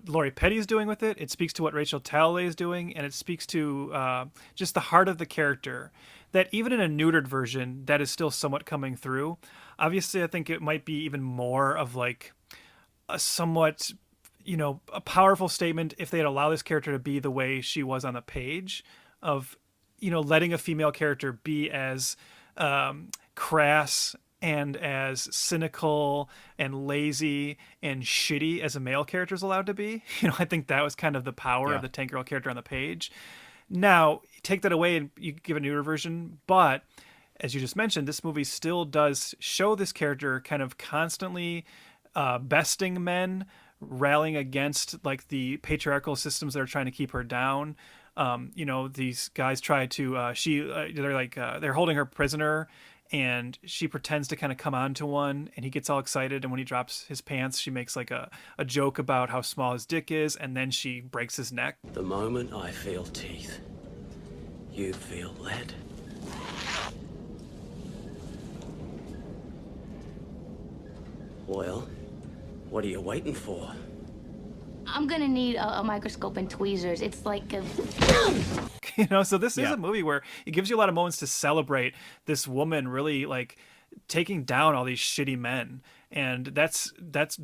Lori Petty's doing with it. It speaks to what Rachel Talalay is doing, and it speaks to just the heart of the character. That even in a neutered version, that is still somewhat coming through. Obviously, I think it might be even more of like a somewhat, a powerful statement if they'd allow this character to be the way she was on the page, of letting a female character be as crass and as cynical and lazy and shitty as a male character is allowed to be. I think that was kind of the power of the Tank Girl character on the page. Now, take that away and you give a newer version, but as you just mentioned, this movie still does show this character kind of constantly besting men, rallying against like the patriarchal systems that are trying to keep her down. These guys try to, they're holding her prisoner, and she pretends to kind of come on to one, and he gets all excited, and when he drops his pants, she makes like a joke about how small his dick is, and then she breaks his neck. The moment I feel teeth, you feel lead. Well, what are you waiting for? I'm gonna need a microscope and tweezers. It's like a... So this is a movie where it gives you a lot of moments to celebrate this woman really like taking down all these shitty men. And that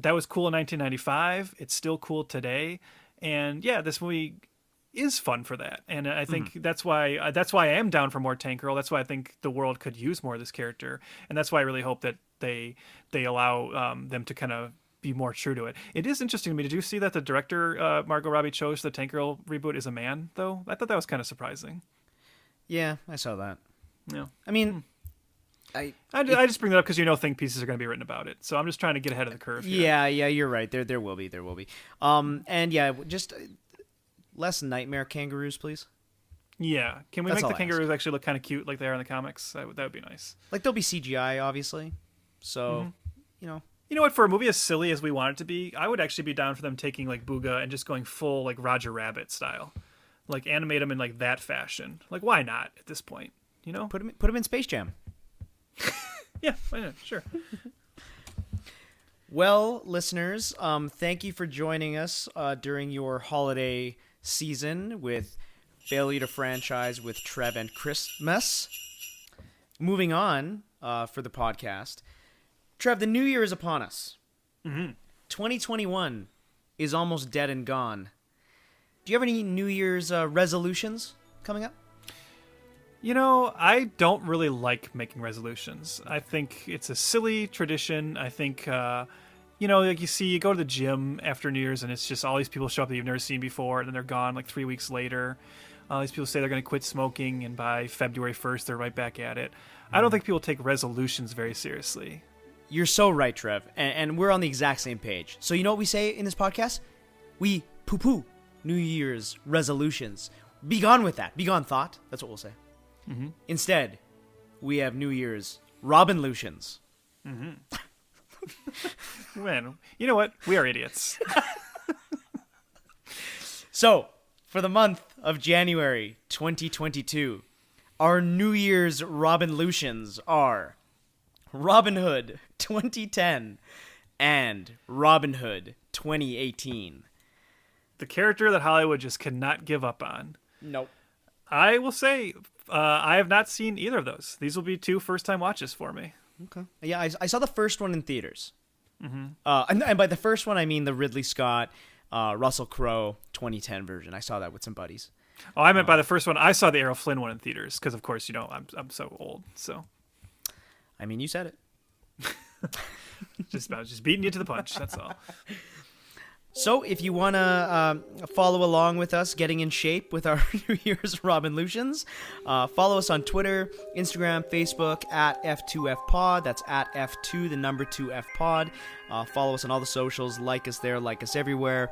was cool in 1995. It's still cool today. And yeah, this movie is fun for that. And I think that's why I am down for more Tank Girl. That's why I think the world could use more of this character. And that's why I really hope that they allow them to kind of be more true to it. It is interesting to me. Did you see that the director, Margot Robbie, chose the Tank Girl reboot is a man, though? I thought that was kind of surprising. Yeah, I saw that. Yeah. I mean, I just bring that up because think pieces are going to be written about it. So I'm just trying to get ahead of the curve here. Yeah, you're right. There will be. And yeah, just less nightmare kangaroos, please. Yeah. Can we That's make the all I kangaroos actually look kind of cute like they are in the comics? That would be nice. Like, there'll be CGI, obviously. So, You know what? For a movie as silly as we want it to be, I would actually be down for them taking like Booga and just going full like Roger Rabbit style, like animate them in like that fashion. Like, why not at this point? Put him in Space Jam. Yeah, why not? Sure. Well, listeners, thank you for joining us during your holiday season with Failure to Franchise with Trev and Chris-tmas. Moving on for the podcast. Trev, the new year is upon us. 2021 is almost dead and gone. Do you have any New Year's resolutions coming up? I don't really like making resolutions. I think it's a silly tradition. I think, like you go to the gym after New Year's and it's just all these people show up that you've never seen before, and then they're gone like 3 weeks later. All these people say they're going to quit smoking, and by February 1st, they're right back at it. I don't think people take resolutions very seriously. You're so right, Trev, and we're on the exact same page. So you know what we say in this podcast? We poo-poo New Year's resolutions. Be gone with that. Be gone thought. That's what we'll say. Instead, we have New Year's Robin-lutions. Man, you know what? We are idiots. So, for the month of January 2022, our New Year's Robin-lutions are Robin Hood 2010 and Robin Hood 2018. The character that Hollywood just cannot give up on. Nope. I will say, I have not seen either of those. These will be 2 first-time watches for me. Okay. Yeah, I saw the first one in theaters. And by the first one, I mean the Ridley Scott, Russell Crowe 2010 version. I saw that with some buddies. Oh, I meant by the first one. I saw the Errol Flynn one in theaters because, of course, I'm so old. So, I mean, you said it. just beating you to the punch. That's all. So, if you want to follow along with us getting in shape with our New Year's Robin-lutions, follow us on Twitter, Instagram, Facebook, at F2FPod. That's at F2, the number 2F Pod. Follow us on all the socials. Like us there, like us everywhere.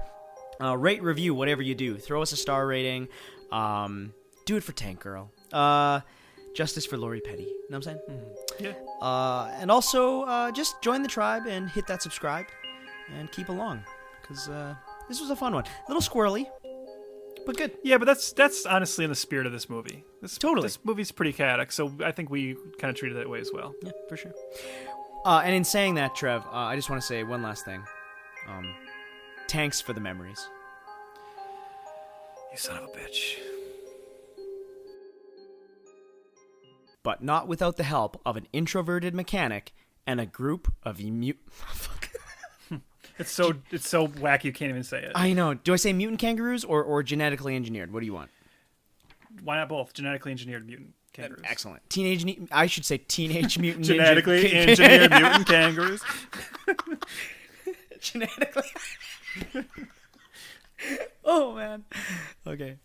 Rate, review, whatever you do. Throw us a star rating. Do it for Tank Girl. Justice for Lori Petty. You know what I'm saying? Mm-hmm. Yeah. And also, just join the tribe and hit that subscribe and keep along. Because this was a fun one. A little squirrely, but good. Yeah, but that's honestly in the spirit of this movie. Totally. This movie's pretty chaotic, so I think we kind of treated it that way as well. Yeah, for sure. And in saying that, Trev, I just want to say one last thing. Thanks for the memories. You son of a bitch. But not without the help of an introverted mechanic and a group of It's so wacky you can't even say it. I know. Do I say mutant kangaroos or genetically engineered? What do you want? Why not both? Genetically engineered mutant kangaroos. Excellent. I should say teenage mutant genetically engineered mutant kangaroos. Genetically. Oh man. Okay.